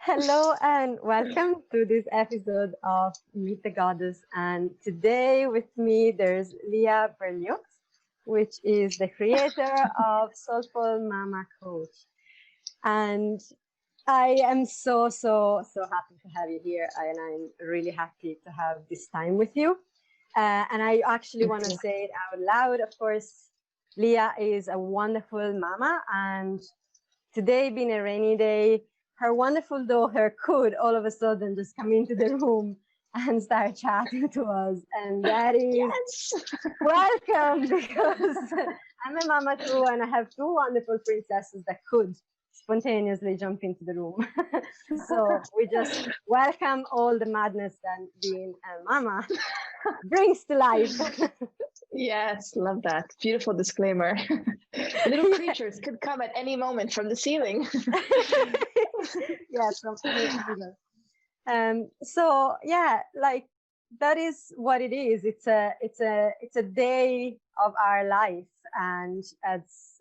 Hello and welcome to this episode of Meet the Goddess. And today with me there's Liah Berlioux, which is the creator of Soulful Mama Coach. And I am so happy to have you here, and I'm really happy to have this time with you. And I actually want to say it out loud. Of course, Liah is a wonderful mama, and today being a rainy day, her wonderful daughter could all of a sudden just come into the room and start chatting to us. And that is welcome, because I'm a mama too, and I have two wonderful princesses that could spontaneously jump into the room. So we just welcome all the madness that being a mama brings to life. Yes, love that. Beautiful disclaimer. Little creatures could come at any moment from the ceiling. Yes, from so yeah, like that is what it is. It's a day of our life, and as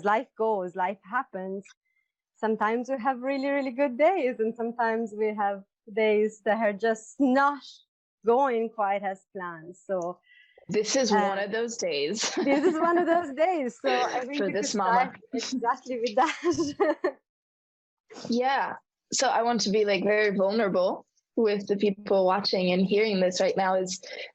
life goes, life happens. Sometimes we have really good days, and sometimes we have days that are just not going quite as planned. So this is one of those days. This is one of those days. So I think for this mama, exactly with that. Yeah. So I want to be like very vulnerable with the people watching and hearing this right now.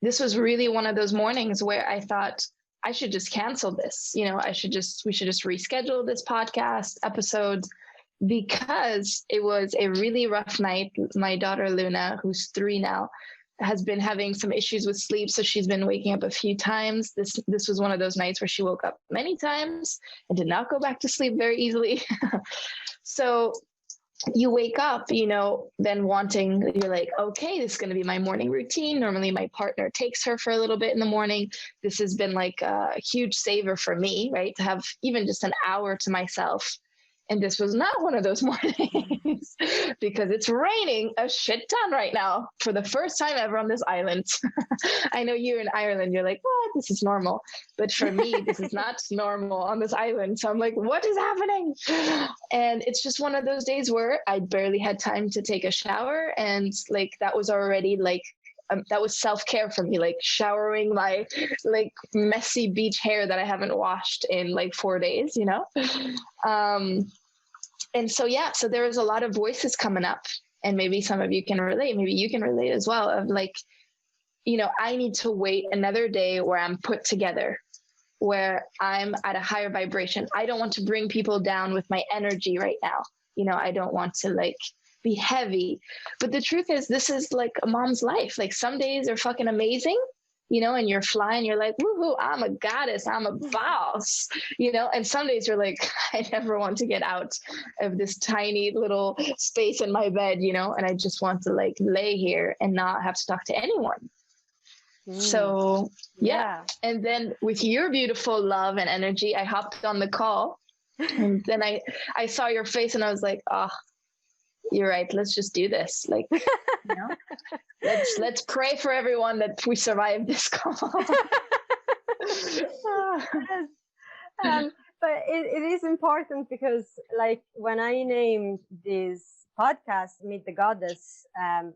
This was really one of those mornings where I thought I should just cancel this. We should just reschedule this podcast episode, because it was a really rough night. My daughter Luna, who's 3 now, has been having some issues with sleep, so she's been waking up a few times. This was one of those nights where she woke up many times and did not go back to sleep very easily. So you wake up, then you're like, okay, this is going to be my morning routine. Normally my partner takes her for a little bit in the morning. This has been like a huge saver for me, right? To have even just an hour to myself. And this was not one of those mornings, because it's raining a shit ton right now for the first time ever on this island. I know you're in Ireland, you're like, what? This is normal. But for me, this is not normal on this island. So I'm like, what is happening? And it's just one of those days where I barely had time to take a shower. And like, that was already like, that was self-care for me, like showering my like messy beach hair that I haven't washed in like 4 days, and so there was a lot of voices coming up, and maybe some of you can relate, maybe you can relate as well, of like, I need to wait another day where I'm put together, where I'm at a higher vibration. I don't want to bring people down with my energy right now. I don't want to like be heavy. But the truth is, this is like a mom's life. Like, some days are fucking amazing, and you're flying, you're like, woohoo, I'm a goddess, I'm a boss, and some days you're like, I never want to get out of this tiny little space in my bed, and I just want to like lay here and not have to talk to anyone. So yeah. And then with your beautiful love and energy, I hopped on the call, and then I saw your face and I was like, oh, you're right, let's just do this. Like, let's pray for everyone that we survive this call. But it is important, because like when I named this podcast Meet the Goddess,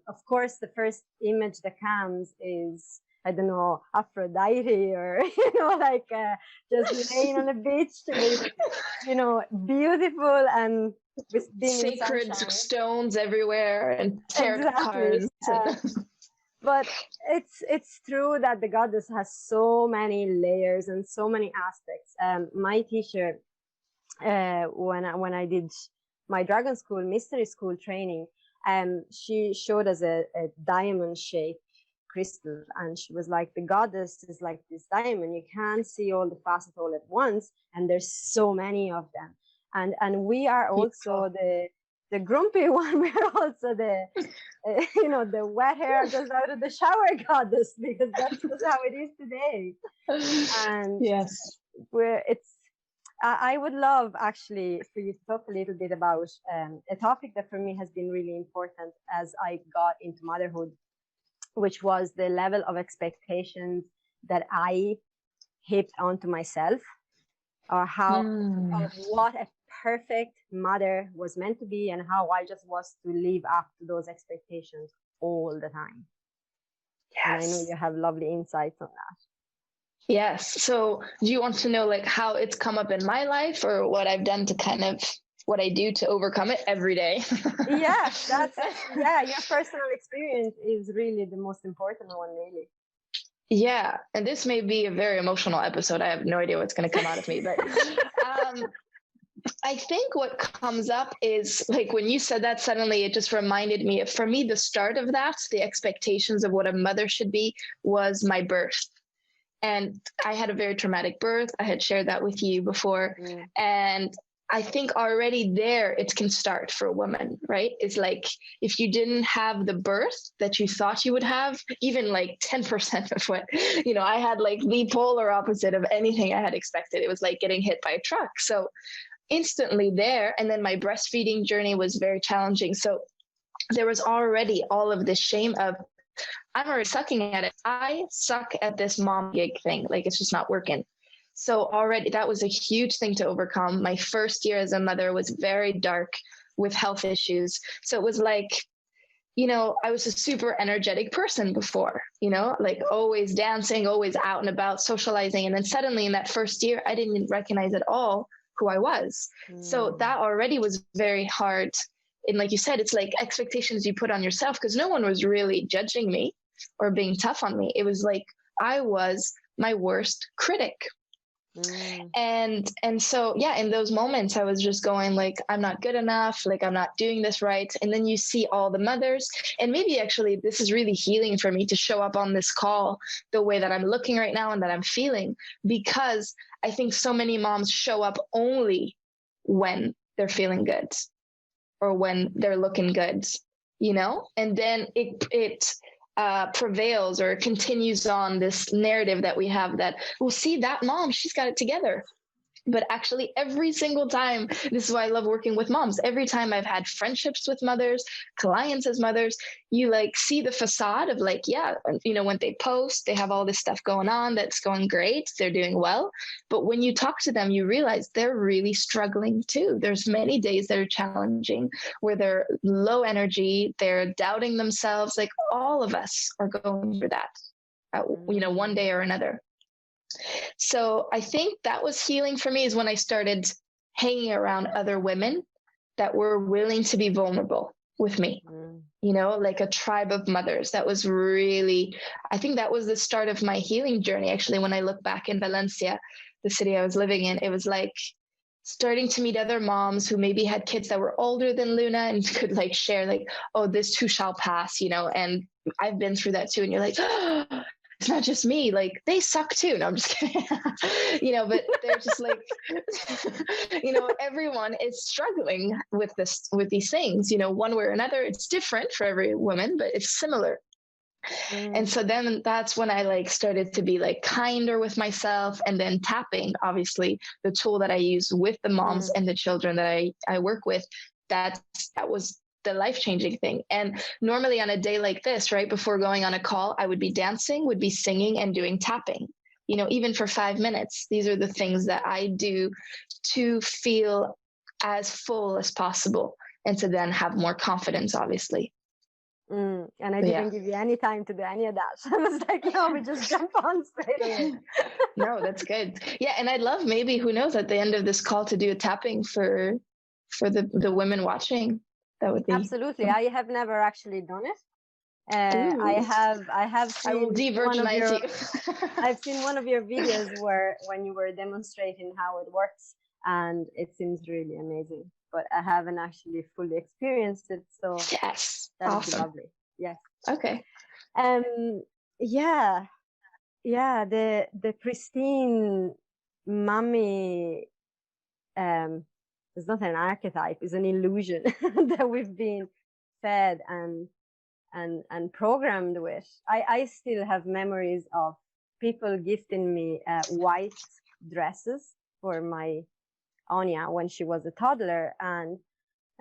of course the first image that comes is, I don't know, Aphrodite, or like just laying on the beach with beautiful and with sacred stones everywhere and tarot cards. But it's true that the goddess has so many layers and so many aspects. My teacher, when I did my dragon school, mystery school training, she showed us a diamond shaped crystal, and she was like, the goddess is like this diamond. You can't see all the facets all at once, and there's so many of them. And we are also the grumpy one. We're also the the wet hair just out of the shower goddess, because that's just how it is today. And yes, I would love actually for you to talk a little bit about a topic that for me has been really important as I got into motherhood, which was the level of expectations that I heaped onto myself, or how of what a perfect mother was meant to be and how I just was to live up to those expectations all the time. Yes. And I know you have lovely insights on that. Yes. So do you want to know like how it's come up in my life, or what I've done to kind of what I do to overcome it every day? Yeah, your personal experience is really the most important one, really. Yeah. And this may be a very emotional episode. I have no idea what's going to come out of me, but I think what comes up is like when you said that, suddenly it just reminded me of, for me, the start of that, the expectations of what a mother should be, was my birth. And I had a very traumatic birth. I had shared that with you before. And I think already there it can start for a woman, right? It's like if you didn't have the birth that you thought you would have, even like 10% of what, I had like the polar opposite of anything I had expected. It was like getting hit by a truck. So instantly there. And then my breastfeeding journey was very challenging. So there was already all of this shame of, I'm already sucking at it. I suck at this mom gig thing. Like it's just not working. So already that was a huge thing to overcome. My first year as a mother was very dark with health issues. So it was like, I was a super energetic person before, like always dancing, always out and about, socializing. And then suddenly in that first year, I didn't recognize at all who I was. So that already was very hard. And like you said, it's like expectations you put on yourself, because no one was really judging me or being tough on me. It was like I was my worst critic. And so, yeah, in those moments, I was just going like, I'm not good enough, like I'm not doing this right. And then you see all the mothers, and maybe actually this is really healing for me to show up on this call the way that I'm looking right now and that I'm feeling, because I think so many moms show up only when they're feeling good or when they're looking good, and then it prevails or continues on this narrative that we have that, well, see that mom, she's got it together. But actually every single time, this is why I love working with moms. Every time I've had friendships with mothers, clients as mothers, you like see the facade of like, yeah, when they post, they have all this stuff going on that's going great, they're doing well. But when you talk to them, you realize they're really struggling too. There's many days that are challenging where they're low energy, they're doubting themselves. Like all of us are going through that, one day or another. So I think that was healing for me, is when I started hanging around other women that were willing to be vulnerable with me, like a tribe of mothers. That was really, I think that was the start of my healing journey. Actually, when I look back in Valencia, the city I was living in, it was like starting to meet other moms who maybe had kids that were older than Luna and could like share like, oh, this too shall pass, and I've been through that too. And you're like, oh, it's not just me, like they suck too. No, I'm just kidding. But they're just like, everyone is struggling with these things, one way or another. It's different for every woman, but it's similar. And so then that's when I like started to be like kinder with myself, and then tapping, obviously the tool that I use with the moms and the children that I work with, that was the life-changing thing. And normally on a day like this, right before going on a call, I would be dancing, would be singing and doing tapping, even for 5 minutes. These are the things that I do to feel as full as possible and to then have more confidence, obviously. And I didn't give you any time to do any of that. I was like, no, we just jump on straight away. No, that's good. Yeah. And I'd love, maybe, who knows, at the end of this call to do a tapping for the women watching. That would be absolutely. I have never actually done it. I have seen I will de-virginize you. I've seen one of your videos when you were demonstrating how it works, and it seems really amazing. But I haven't actually fully experienced it, so yes, that awesome. would be lovely. Yes. Okay. Yeah. The pristine mommy is not an archetype, it's an illusion that we've been fed and programmed with. I still have memories of people gifting me white dresses for my Anya when she was a toddler, and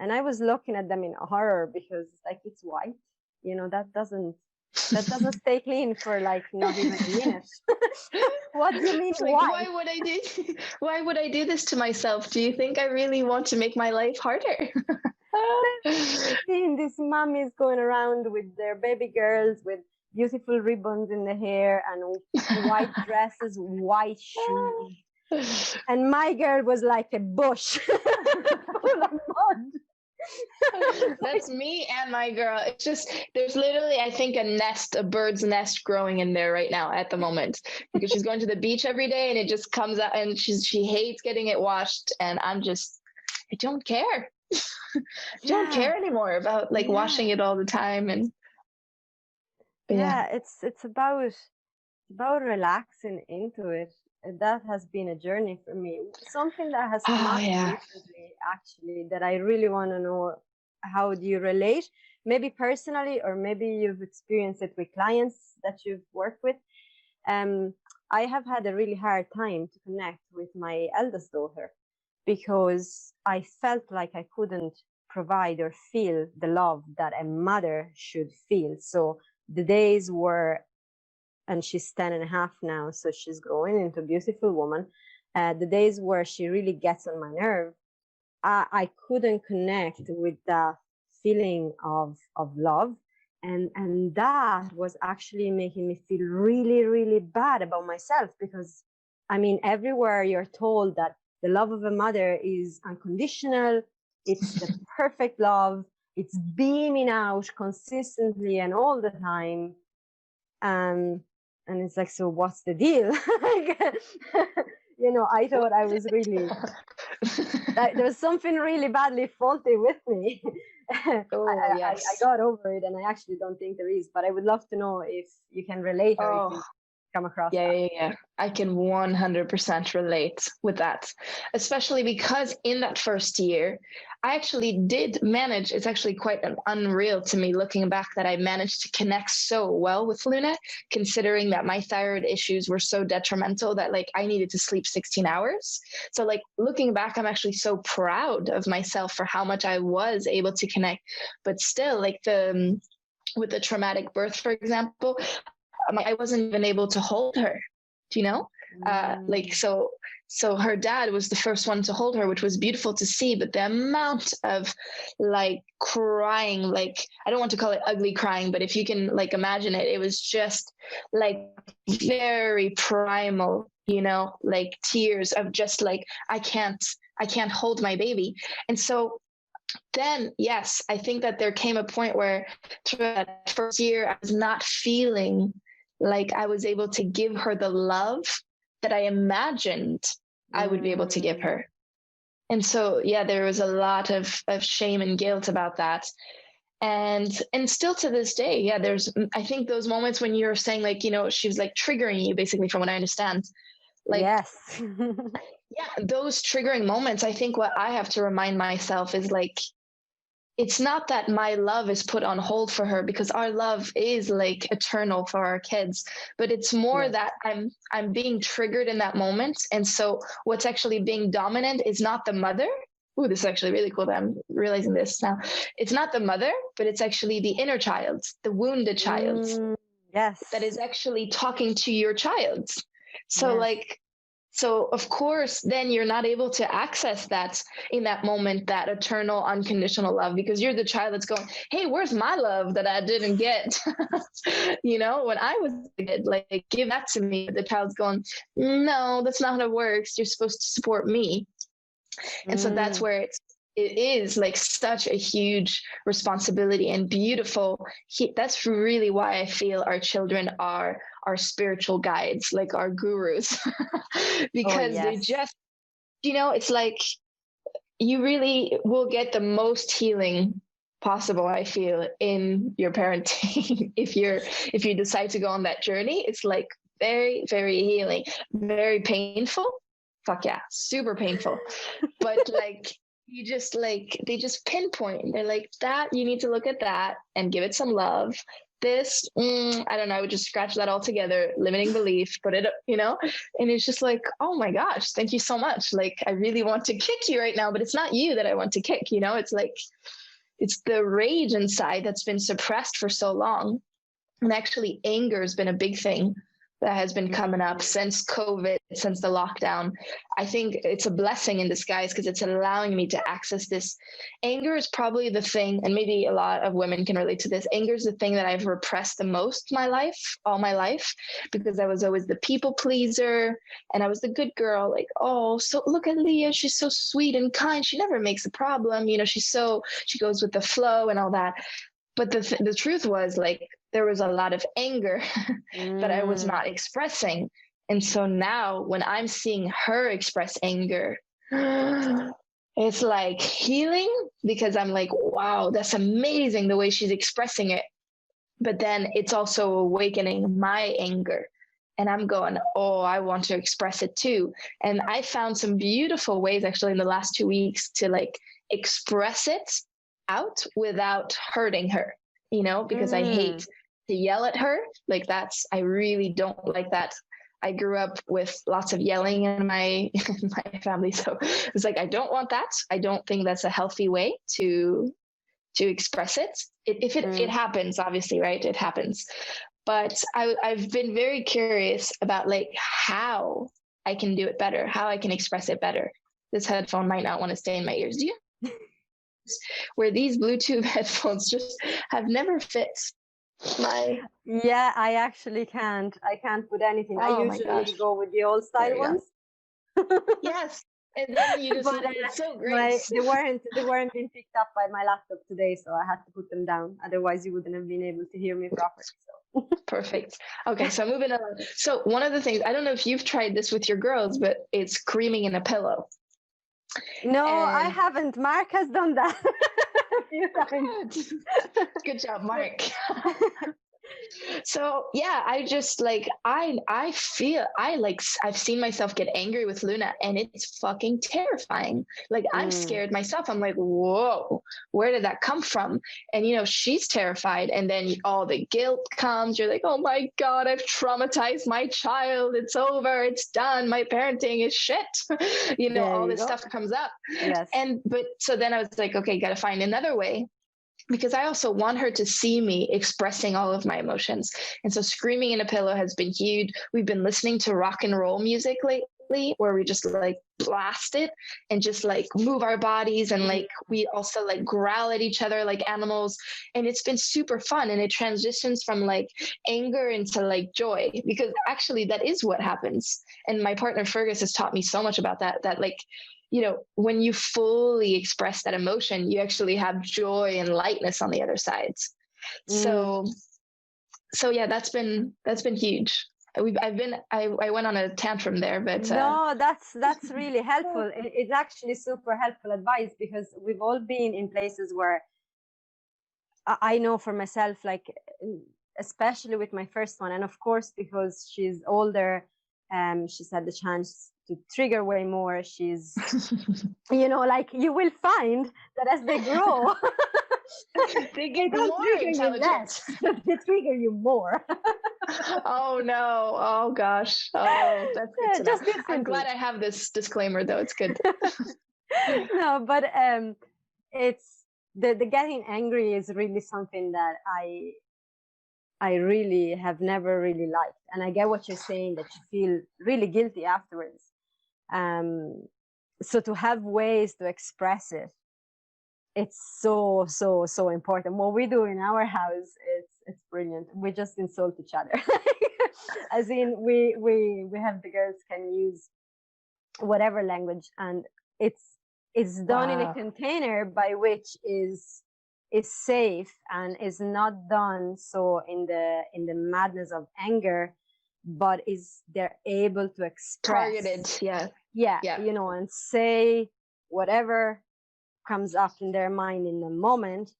I was looking at them in horror because like, it's white, that doesn't that doesn't stay clean for like not even a minute. What do you mean? It's like, Why? why would I do this to myself? Do you think I really want to make my life harder? Seeing these mummies going around with their baby girls with beautiful ribbons in the hair and white dresses, white shoes. And my girl was like a bush full of mud. That's me and my girl. It's just, there's literally, I think, a bird's nest growing in there right now at the moment, because she's going to the beach every day and it just comes out, and she hates getting it washed. And I don't care. Don't care anymore about like washing it all the time. And it's about relaxing into it. That has been a journey for me. Something that has come up recently, actually, that I really want to know, how do you relate? Maybe personally, or maybe you've experienced it with clients that you've worked with. I have had a really hard time to connect with my eldest daughter because I felt like I couldn't provide or feel the love that a mother should feel. So the days were, and she's 10.5 now, so she's growing into a beautiful woman. The days where she really gets on my nerve, I couldn't connect with the feeling of love. And that was actually making me feel really, really bad about myself, because I mean, everywhere you're told that the love of a mother is unconditional, it's the perfect love, it's beaming out consistently and all the time. And it's like, so what's the deal? I thought I was really, there was something really badly faulty with me. I got over it, and I actually don't think there is, but I would love to know if you can relate or if you come across that. Yeah. I can 100% relate with that, especially because in that first year, I actually did manage. It's actually quite unreal to me looking back that I managed to connect so well with Luna, considering that my thyroid issues were so detrimental that like I needed to sleep 16 hours. So like looking back, I'm actually so proud of myself for how much I was able to connect. But still, like with the traumatic birth, for example, I wasn't even able to hold her, do you know? So her dad was the first one to hold her, which was beautiful to see. But the amount of like crying, like, I don't want to call it ugly crying, but if you can like imagine it, it was just like very primal, like tears of just like, I can't hold my baby. And so then, yes, I think that there came a point where through that first year, I was not feeling like I was able to give her the love that I imagined I would be able to give her. And so, yeah, there was a lot of shame and guilt about that. And still to this day, yeah, there's, I think those moments when you're saying like, she was like triggering you, basically, from what I understand. Like, yes. Yeah, those triggering moments, I think what I have to remind myself is like, it's not that my love is put on hold for her, because our love is like eternal for our kids, but it's more that I'm being triggered in that moment. And so what's actually being dominant is not the mother. Ooh, this is actually really cool that I'm realizing this now. It's not the mother, but it's actually the inner child, the wounded child. Yes. That is actually talking to your child. So So of course, then you're not able to access that in that moment, that eternal, unconditional love, because you're the child that's going, hey, where's my love that I didn't get? When I was a kid, like, give that to me. The child's going, no, that's not how it works. You're supposed to support me. And so that's where it is like such a huge responsibility and beautiful. That's really why I feel our children are our spiritual guides, like our gurus, because they just, it's like you really will get the most healing possible, I feel, in your parenting. if you decide to go on that journey, it's like very, very healing, very painful. Fuck yeah, super painful. But like, you just like, they just pinpoint, they're like, that you need to look at that and give it some love. This, I don't know, I would just scratch that all together, limiting belief, put it, and it's just like, oh my gosh, thank you so much. Like, I really want to kick you right now, but it's not you that I want to kick, it's like, it's the rage inside that's been suppressed for so long. And actually, anger has been a big thing that has been coming up since COVID, since the lockdown. I think it's a blessing in disguise because it's allowing me to access this. Anger is probably the thing, and maybe a lot of women can relate to this. Anger is the thing that I've repressed the most all my life, because I was always the people pleaser and I was the good girl. Like, oh, so look at Liah. She's so sweet and kind. She never makes a problem. You know, she goes with the flow and all that. But the truth was, like, there was a lot of anger that I was not expressing. And so now when I'm seeing her express anger, it's like healing, because I'm like, wow, that's amazing the way she's expressing it. But then it's also awakening my anger. And I'm going, oh, I want to express it too. And I found some beautiful ways actually in the last 2 weeks to like express it out without hurting her, you know, because I hate to yell at her. Like I really don't like that. I grew up with lots of yelling in my family. So it's like, I don't want that. I don't think that's a healthy way to express it. It happens, obviously, right? It happens. But I've been very curious about like how I can do it better, how I can express it better. This headphone might not want to stay in my ears. Do you? Where these Bluetooth headphones just have never fit my. Yeah, I actually can't. I can't put anything. I usually go with the old style ones. Yes. And then you just, it's so great. They weren't being picked up by my laptop today, so I had to put them down. Otherwise, you wouldn't have been able to hear me properly. So. Perfect. Okay, so moving on. So one of the things, I don't know if you've tried this with your girls, but it's screaming in a pillow. No, I haven't. Mark has done that a few times. Good job, Mark. So yeah, I just like I feel I've seen myself get angry with Luna, and it's fucking terrifying. Like I'm scared myself. I'm like, whoa, where did that come from? And you know, she's terrified, and then all the guilt comes. You're like, oh my God, I've traumatized my child. It's over. It's done. My parenting is shit. You know, all this stuff comes up. Yes. But so then I was like, okay, got to find another way, because I also want her to see me expressing all of my emotions. And so screaming in a pillow has been huge. We've been listening to rock and roll music lately, where we just like blast it and just like move our bodies. And like, we also like growl at each other like animals. And it's been super fun. And it transitions from like anger into like joy, because actually that is what happens. And my partner Fergus has taught me so much about that like, you know, when you fully express that emotion, you actually have joy and lightness on the other sides. So yeah, that's been huge. I went on a tantrum there, but no, that's really helpful. It's actually super helpful advice, because we've all been in places where I know for myself, like especially with my first one, and of course because she's older, she's had the chance to trigger way more. She's, you know, like you will find that as they grow, they get don't more trigger intelligent. You less, they trigger you more. Oh no! Oh gosh! Oh, that's good to know. I'm glad I have this disclaimer, though. It's good. No, but it's the getting angry is really something that I really have never really liked, and I get what you're saying, that you feel really guilty afterwards. So to have ways to express it, it's so important. What we do in our house, it's brilliant. We just insult each other. As in, we have, the girls can use whatever language, and it's done in a container by which is safe, and is not done so in the madness of anger, but they're able to express targeted. Yeah, you know, and say whatever comes up in their mind in the moment,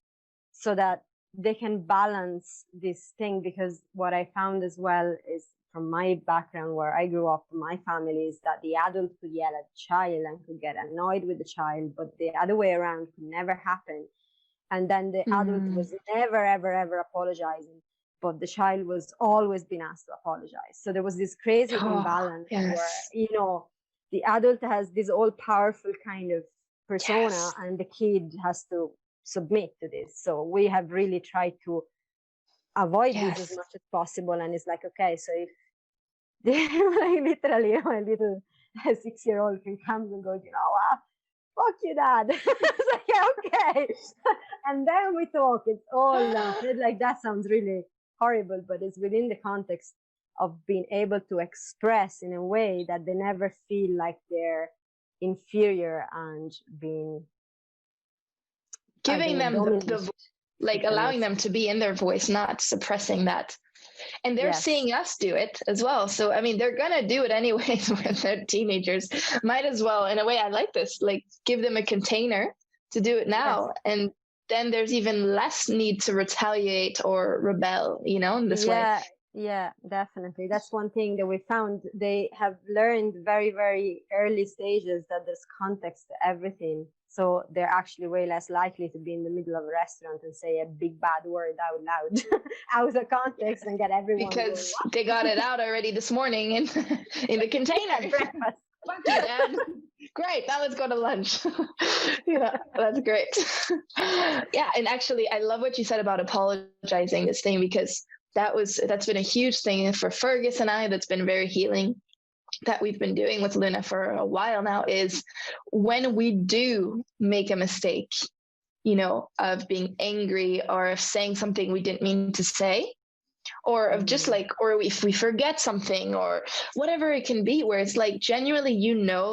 so that they can balance this thing. Because what I found as well is, from my background where I grew up, my family, is that the adult could yell at the child and could get annoyed with the child, but the other way around could never happen. And then the adult was never, ever, ever apologizing, but the child was always being asked to apologize. So there was this crazy imbalance where, you know, the adult has this all-powerful kind of persona, and the kid has to submit to this. So we have really tried to avoid this as Yes. much as possible. And it's like, okay, so if like literally my little 6-year-old can come and goes, fuck you, dad. It's like, yeah, okay. And then we talk. It's all like that sounds really horrible, but it's within the context of being able to express in a way that they never feel like they're inferior and being Giving them dominated. like allowing them to be in their voice, not suppressing that. And they're Yes. seeing us do it as well. So, I mean, they're going to do it anyways when they're teenagers. Might as well, in a way, I like this, like give them a container to do it now. Yes. And then there's even less need to retaliate or rebel, in this way. Yeah, definitely. That's one thing that we found. They have learned very, very early stages that there's context to everything. So they're actually way less likely to be in the middle of a restaurant and say a big bad word out loud out of context and get everyone because going, they got it out already this morning in the container. Breakfast. Thank you, Dad. Great. Now let's go to lunch. Yeah, that's great. Yeah, and actually, I love what you said about apologizing this thing, because that's been a huge thing for Fergus and I. That's been very healing, that we've been doing with Luna for a while now, is when we do make a mistake, of being angry or of saying something we didn't mean to say, or of just like, or if we forget something or whatever it can be, where it's like genuinely,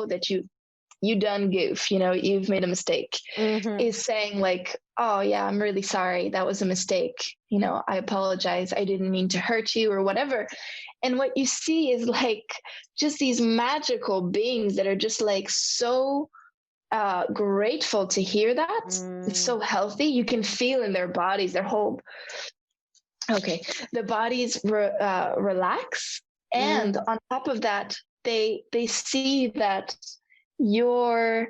that you done goof, you've made a mistake, is saying like, oh yeah, I'm really sorry, that was a mistake, I apologize, I didn't mean to hurt you or whatever. And what you see is like just these magical beings that are just like so grateful to hear that. It's so healthy. You can feel in their bodies, their whole the bodies relax, and on top of that, they see that you're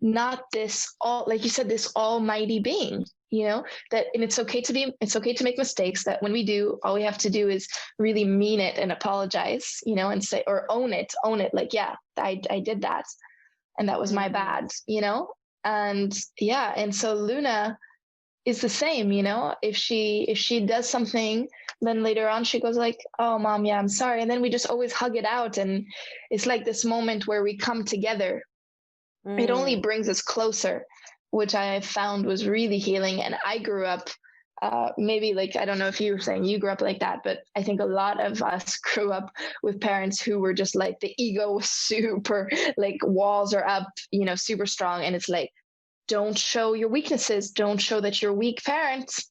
not this all, like you said, this almighty being, that, and it's okay to make mistakes, that when we do, all we have to do is really mean it and apologize, and say, or own it, like, yeah, I did that, and that was my bad, and yeah. And so Luna is the same, if she does something, then later on she goes like, oh mom, yeah, I'm sorry, and then we just always hug it out, and it's like this moment where we come together. It only brings us closer, which I found was really healing. And I grew up maybe, like, I don't know if you were saying you grew up like that, but I think a lot of us grew up with parents who were just like, the ego was super, like, walls are up, super strong, and it's like, don't show your weaknesses, don't show that you're weak, parents.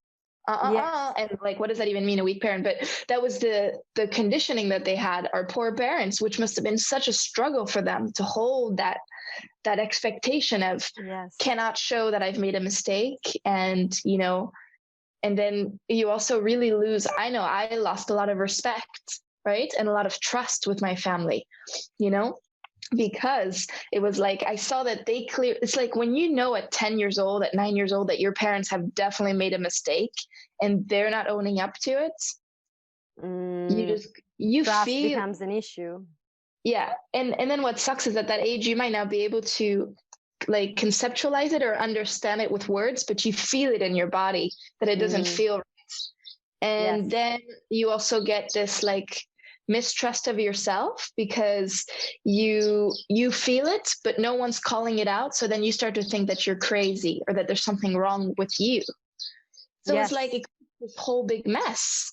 Yes. And like, what does that even mean, a weak parent? But that was the conditioning that they had, our poor parents, which must have been such a struggle for them to hold that expectation of, cannot show that I've made a mistake. And and then you also really lose, I know I lost a lot of respect, right, and a lot of trust with my family, because it was like, I saw that it's like when at 10 years old, at 9 years old, that your parents have definitely made a mistake and they're not owning up to it, you trust feel becomes an issue. Yeah. And then what sucks is at that age, you might not be able to like conceptualize it or understand it with words, but you feel it in your body that it doesn't feel right. And then you also get this like mistrust of yourself, because you feel it, but no one's calling it out. So then you start to think that you're crazy or that there's something wrong with you. So it's like this whole big mess.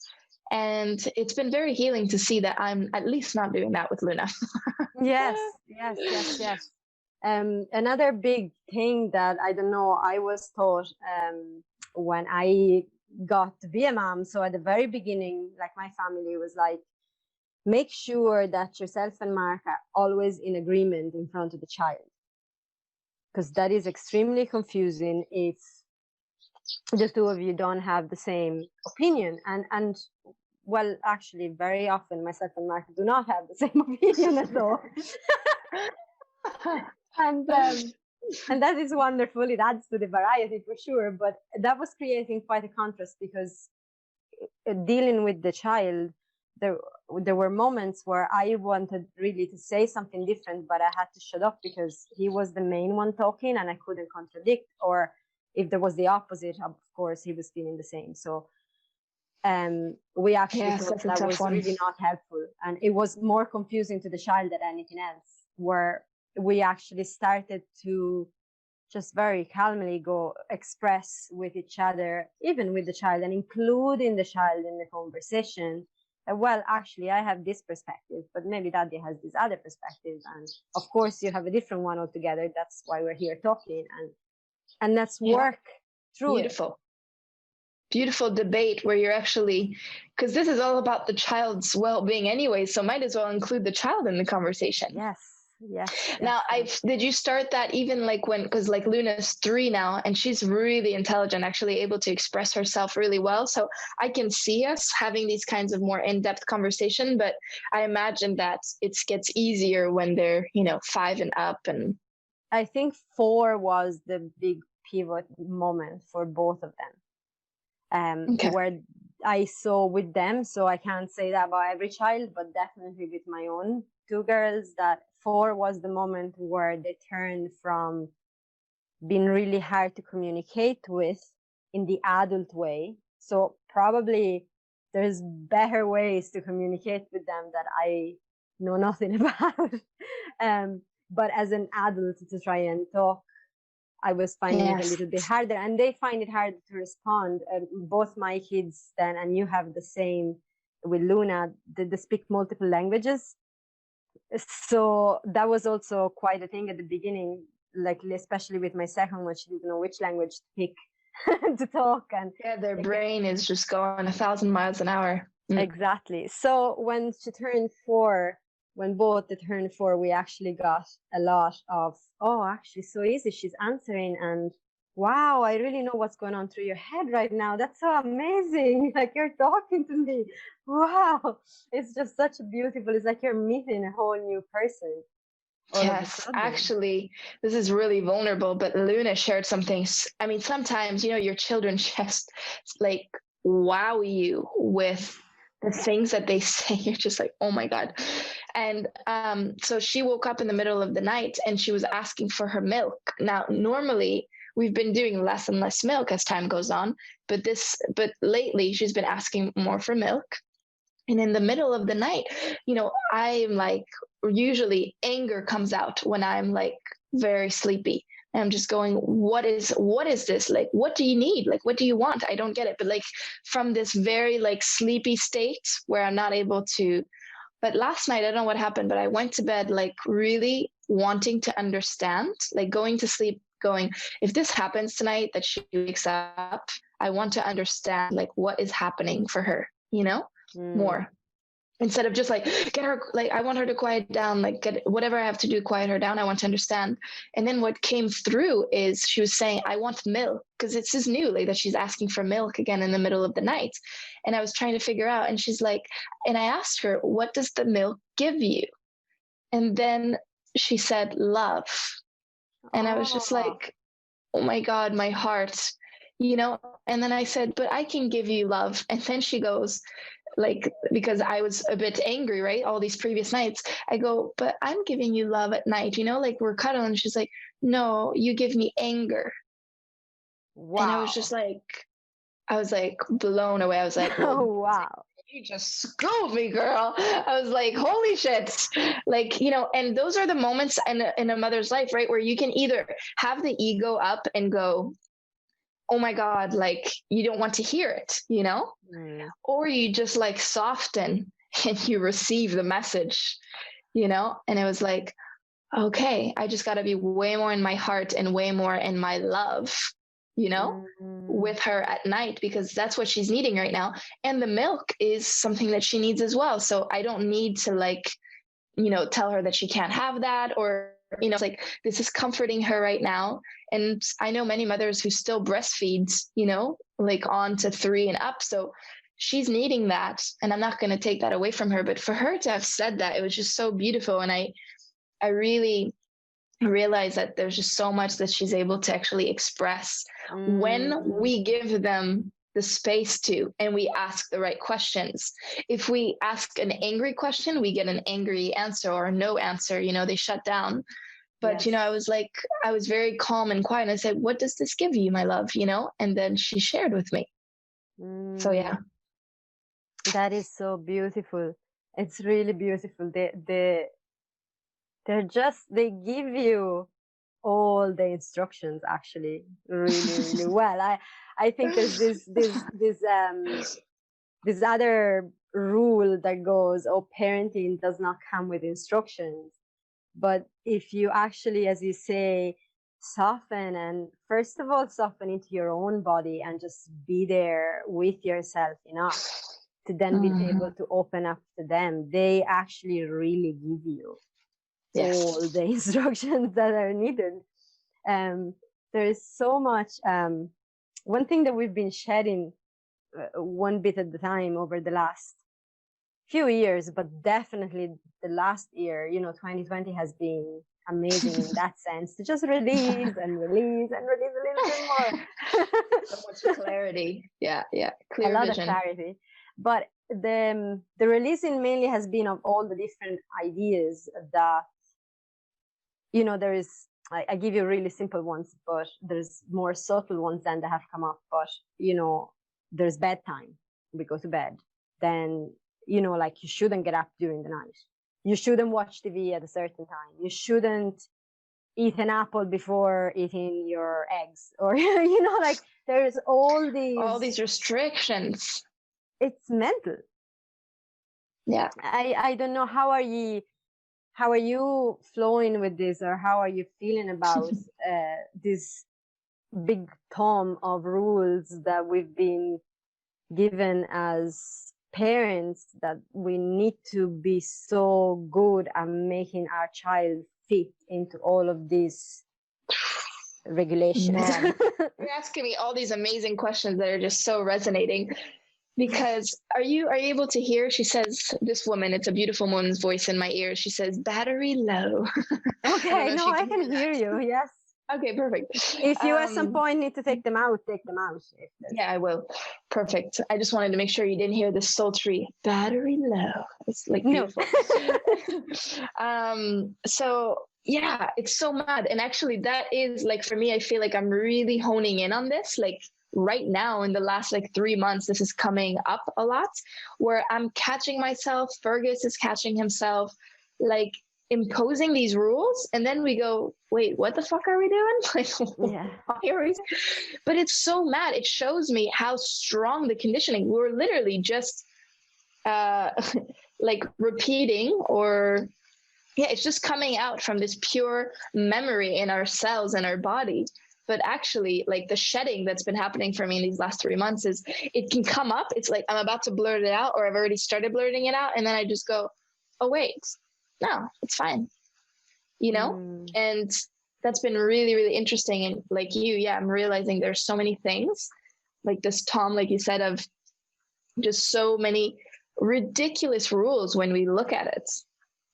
And it's been very healing to see that I'm at least not doing that with Luna. Yes. Another big thing that I don't know, I was taught when I got to be a mom. So at the very beginning, like my family was like, make sure that yourself and Mark are always in agreement in front of the child, because that is extremely confusing if the two of you don't have the same opinion. And well, actually, very often myself and Mark do not have the same opinion at all. And that is wonderful. It adds to the variety for sure. But that was creating quite a contrast, because dealing with the child, there were moments where I wanted really to say something different, but I had to shut up because he was the main one talking and I couldn't contradict. Or if there was the opposite, of course, he was feeling the same. So we actually Yes, thought that's a that tough was one. really not helpful. And it was more confusing to the child than anything else, where we actually started to just very calmly go express with each other, even with the child, and including the child in the conversation. Well, actually, I have this perspective, but maybe Daddy has this other perspective. And of course, you have a different one altogether. That's why we're here talking. And let's work through Beautiful. Beautiful debate where you're actually, because this is all about the child's well-being anyway, so might as well include the child in the conversation. Yes. Now, did you start that even like when, because like Luna's 3 now, and she's really intelligent, actually able to express herself really well. So I can see us having these kinds of more in-depth conversation, but I imagine that it gets easier when they're, 5 and up. And I think 4 was the big pivot moment for both of them. Where I saw with them, so I can't say that about every child, but definitely with my own 2 girls, that 4 was the moment where they turned from being really hard to communicate with in the adult way. So probably there's better ways to communicate with them that I know nothing about. But as an adult, to try and talk, I was finding it a little bit harder, and they find it hard to respond. Both my kids then, and you have the same with Luna, they speak multiple languages. So that was also quite a thing at the beginning, like especially with my second one, she didn't know which language to pick to talk. And their brain is just going 1,000 miles an hour. Exactly. So when she turned 4, when both they turned 4, we actually got a lot of, oh, actually so easy, she's answering, and wow, I really know what's going on through your head right now. That's so amazing. Like, you're talking to me. Wow. It's just such a beautiful, it's like you're meeting a whole new person. Yes, actually, this is really vulnerable, but Luna shared something. I mean, sometimes, your children just like wow you with the things that they say. You're just like, oh my God. And so she woke up in the middle of the night and she was asking for her milk. Now, normally we've been doing less and less milk as time goes on, but lately she's been asking more for milk. And in the middle of the night, I'm like, usually anger comes out when I'm like very sleepy. And I'm just going, what is this? Like, what do you need? Like, what do you want? I don't get it. But like from this very like sleepy state where I'm not able to. But last night, I don't know what happened, but I went to bed like really wanting to understand, like going to sleep, going, if this happens tonight, that she wakes up, I want to understand like what is happening for her, more. Instead of just like get her, like I want her to quiet down, like get whatever I have to do, quiet her down. I want to understand. And then what came through is she was saying, I want milk, because it's just new, like that she's asking for milk again in the middle of the night. And I was trying to figure out, and she's like, and I asked her, what does the milk give you? And then she said, love. And I was just like, oh my God, my heart, and then I said, but I can give you love. And then she goes, like, because I was a bit angry, right? All these previous nights, I go, but I'm giving you love at night, like we're cuddling. And she's like, no, you give me anger. Wow. And I was like blown away. I was like, well, wow. You just schooled me, girl. I was like, holy shit. Like, and those are the moments in a mother's life, right? Where you can either have the ego up and go, oh my God, like you don't want to hear it, or you just like soften and you receive the message, and it was like, okay, I just got to be way more in my heart and way more in my love, with her at night, because that's what she's needing right now. And the milk is something that she needs as well. So I don't need to like, tell her that she can't have that, or it's like, this is comforting her right now. And I know many mothers who still breastfeed, like on to 3 and up. So she's needing that, and I'm not going to take that away from her. But for her to have said that, it was just so beautiful. And I really realize that there's just so much that she's able to actually express when we give them the space to, and we ask the right questions. If we ask an angry question, we get an angry answer or a no answer, they shut down. But, yes. I was very calm and quiet. And I said, what does this give you, my love? And then she shared with me. So, yeah. That is so beautiful. It's really beautiful. They give you all the instructions actually really, really well. I think there's this other rule that goes, oh, parenting does not come with instructions. But if you actually, as you say, soften, and first of all soften into your own body and just be there with yourself enough to then be able to open up to them, they actually really give you all the instructions that are needed. There is so much. One thing that we've been shedding one bit at the time over the last few years, but definitely the last year, 2020 has been amazing in that sense, to just release and release and release a little bit more. So much clarity. Yeah. Clear a lot vision. of clarity. But the releasing mainly has been of all the different ideas that, there is, I give you really simple ones, but there's more subtle ones than that have come up. But, there's bedtime. We go to bed. Then, like you shouldn't get up during the night. You shouldn't watch TV at a certain time. You shouldn't eat an apple before eating your eggs. Or, like there's all these restrictions. It's mental. Yeah. I don't know, how are you flowing with this, or how are you feeling about this big tome of rules that we've been given as parents, that we need to be so good at making our child fit into all of these regulations? You're asking me all these amazing questions that are just so resonating. Because are you able to hear? She says, this woman, it's a beautiful woman's voice in my ear. She says, battery low. Okay, no, I can hear you. Yes. Okay, perfect. If you at some point need to take them out, take them out. Yeah, I will. Perfect. I just wanted to make sure you didn't hear the sultry battery low. It's like beautiful. No. So yeah, it's so mad. And actually that is like, for me, I feel like I'm really honing in on this. Like right now in the last 3 months, this is coming up a lot, where I'm catching myself, Fergus is catching himself, like imposing these rules, and then we go, wait, what the fuck are we doing? But it's so mad. It shows me how strong the conditioning. We're literally just repeating, or it's just coming out from this pure memory in our cells and our body. But actually, the shedding that's been happening for me in these last 3 months is, it can come up. It's like I'm about to blurt it out, or I've already started blurting it out, and then I just go, oh wait, no, it's fine, And that's been really, really interesting. And like you, I'm realizing there's so many things, like this Tom, like you said, of just so many ridiculous rules when we look at it.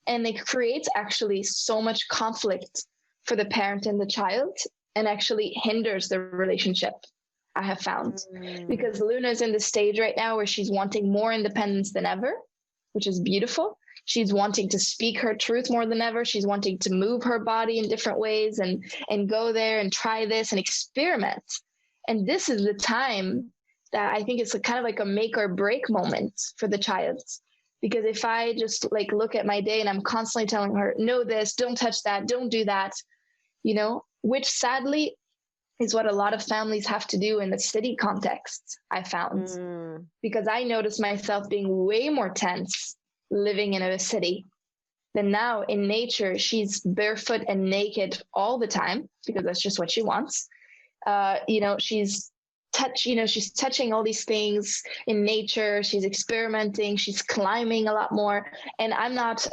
And it creates actually so much conflict for the parent and the child, and actually hinders the relationship, I have found. Because Luna's in the stage right now where she's wanting more independence than ever, which is beautiful. She's wanting to speak her truth more than ever. She's wanting to move her body in different ways and go there and try this and experiment. And this is the time that I think it's kind of like a make or break moment for the child. Because if I just look at my day and I'm constantly telling her, no, this, don't touch that, don't do that, which sadly is what a lot of families have to do in the city context, I found. Because I noticed myself being way more tense living in a city than now in nature. She's barefoot and naked all the time because that's just what she wants. She's touching all these things in nature. She's experimenting. She's climbing a lot more. And I'm not,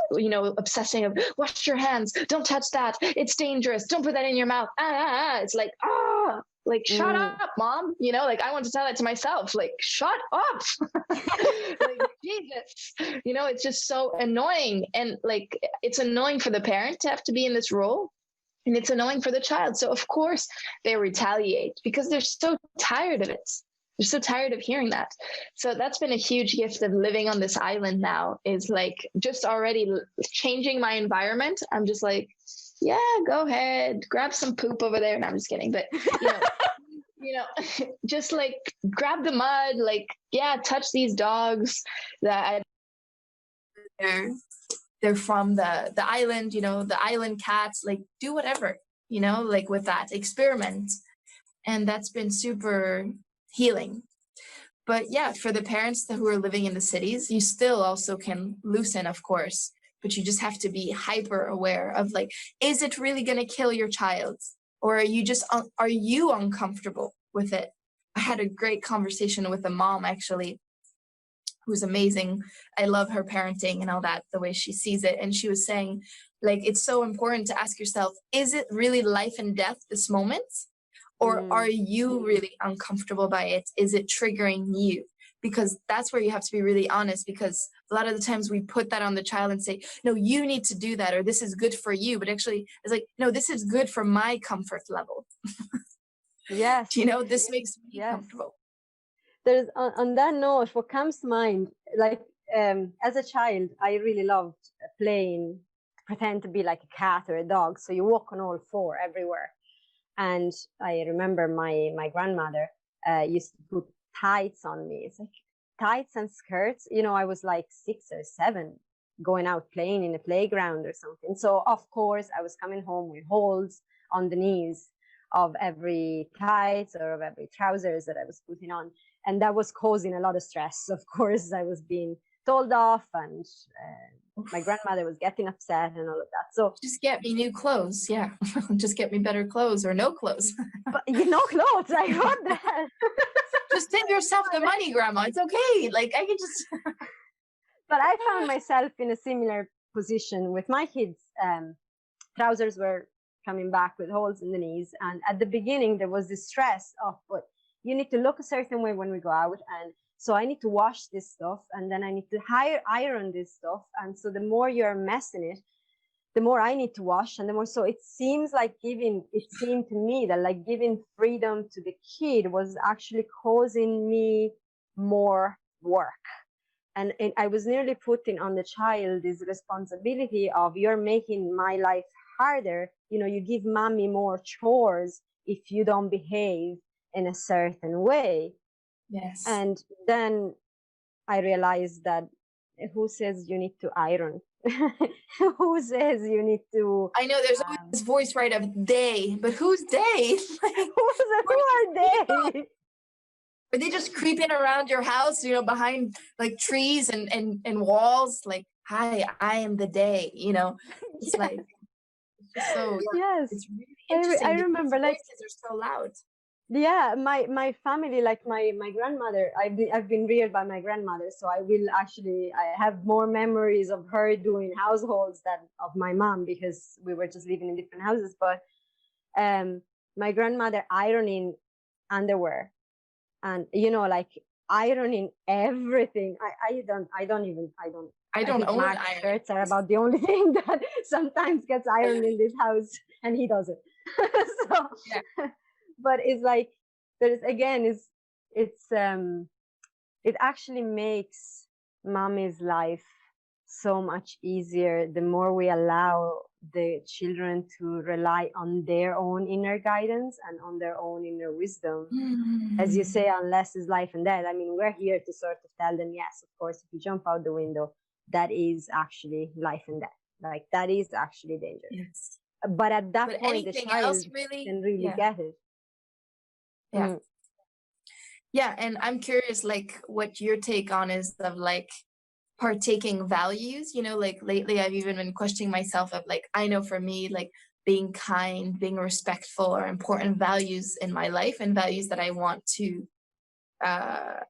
obsessing of wash your hands. Don't touch that. It's dangerous. Don't put that in your mouth. It's shut up, mom. I want to tell that to myself. Shut up. Jesus. It's just so annoying. And it's annoying for the parent to have to be in this role. And it's annoying for the child. So of course they retaliate because they're so tired of it. They're so tired of hearing that. So that's been a huge gift of living on this island now, is just already changing my environment. I'm just yeah, go ahead, grab some poop over there. And I'm just kidding. But, you know, just like grab the mud, like, yeah, touch these dogs that they're from the island, you know, the island cats, like do whatever, you know, like with that experiment. And that's been super healing. But yeah, for the parents who are living in the cities, you still also can loosen, of course, but you just have to be hyper aware of like, is it really going to kill your child? Or are you just, are you uncomfortable with it? I had a great conversation with a mom actually, who's amazing. I love her parenting and all that, the way she sees it. And she was saying, like, it's so important to ask yourself, is it really life and death this moment? Or are you really uncomfortable by it? Is it triggering you? Because that's where you have to be really honest, because a lot of the times we put that on the child and say, no, you need to do that, or this is good for you. But actually, it's like, no, this is good for my comfort level. Yes. You know, this makes me Yes. comfortable. There's on that note, what comes to mind, like as a child, I really loved playing, pretend to be like a cat or a dog. So you walk on all four everywhere. And I remember my grandmother used to put tights on me. It's like tights and skirts. You know, I was like 6 or 7 going out playing in a playground or something. So of course I was coming home with holes on the knees of every tights or of every trousers that I was putting on. And that was causing a lot of stress. Of course, I was being told off, and my grandmother was getting upset and all of that. So just get me new clothes. Yeah. Just get me better clothes or no clothes. But you know, clothes, I got that. Just save yourself the money, Grandma. It's okay. Like, I can just. But I found myself in a similar position with my kids. Trousers were coming back with holes in the knees. And at the beginning, there was this stress of, but you need to look a certain way when we go out. And so I need to wash this stuff, and then I need to iron this stuff. And so the more you're messing it, the more I need to wash, and the more. So it seemed to me that like giving freedom to the kid was actually causing me more work. And I was nearly putting on the child this responsibility of, you're making my life harder. You know, you give mommy more chores if you don't behave in a certain way. Yes. And then I realized that who says you need to iron? Who says you need to? I know there's always this voice, right, of they, but who's they? Who are they? Are they just creeping around your house, you know, behind like trees and walls? Like, hi, I am the day, you know. It's like, it's just so, yeah, yes. it's really interesting. I remember, like, voices are so loud. Yeah, my family, like my grandmother, I've been reared by my grandmother, so I have more memories of her doing households than of my mom, because we were just living in different houses. But my grandmother ironing underwear, and you know, like ironing everything. I think own Mark's iron. shirts are about the only thing that sometimes gets ironed in this house, and he doesn't. So yeah. But it's like, it actually makes mommy's life so much easier the more we allow the children to rely on their own inner guidance and on their own inner wisdom. As you say, unless it's life and death. I mean, we're here to sort of tell them, yes, of course, if you jump out the window, that is actually life and death. Like, that is actually dangerous. Yes. But at that point, the child can really get it. Yeah. Yeah. And I'm curious, like, what your take on is of like partaking values, you know, like lately I've even been questioning myself of like, I know for me, like being kind, being respectful are important values in my life, and values that I want to, how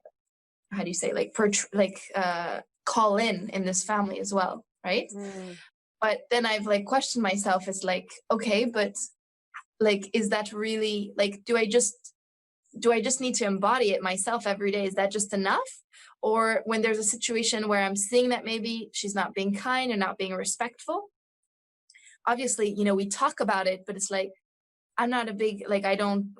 do you say, like, call in this family as well. Right. But then I've like questioned myself as like, okay, but like, is that really like, do I just need to embody it myself every day? Is that just enough? Or when there's a situation where I'm seeing that maybe she's not being kind or not being respectful, obviously, you know, we talk about it, but it's like, I'm not a big, like,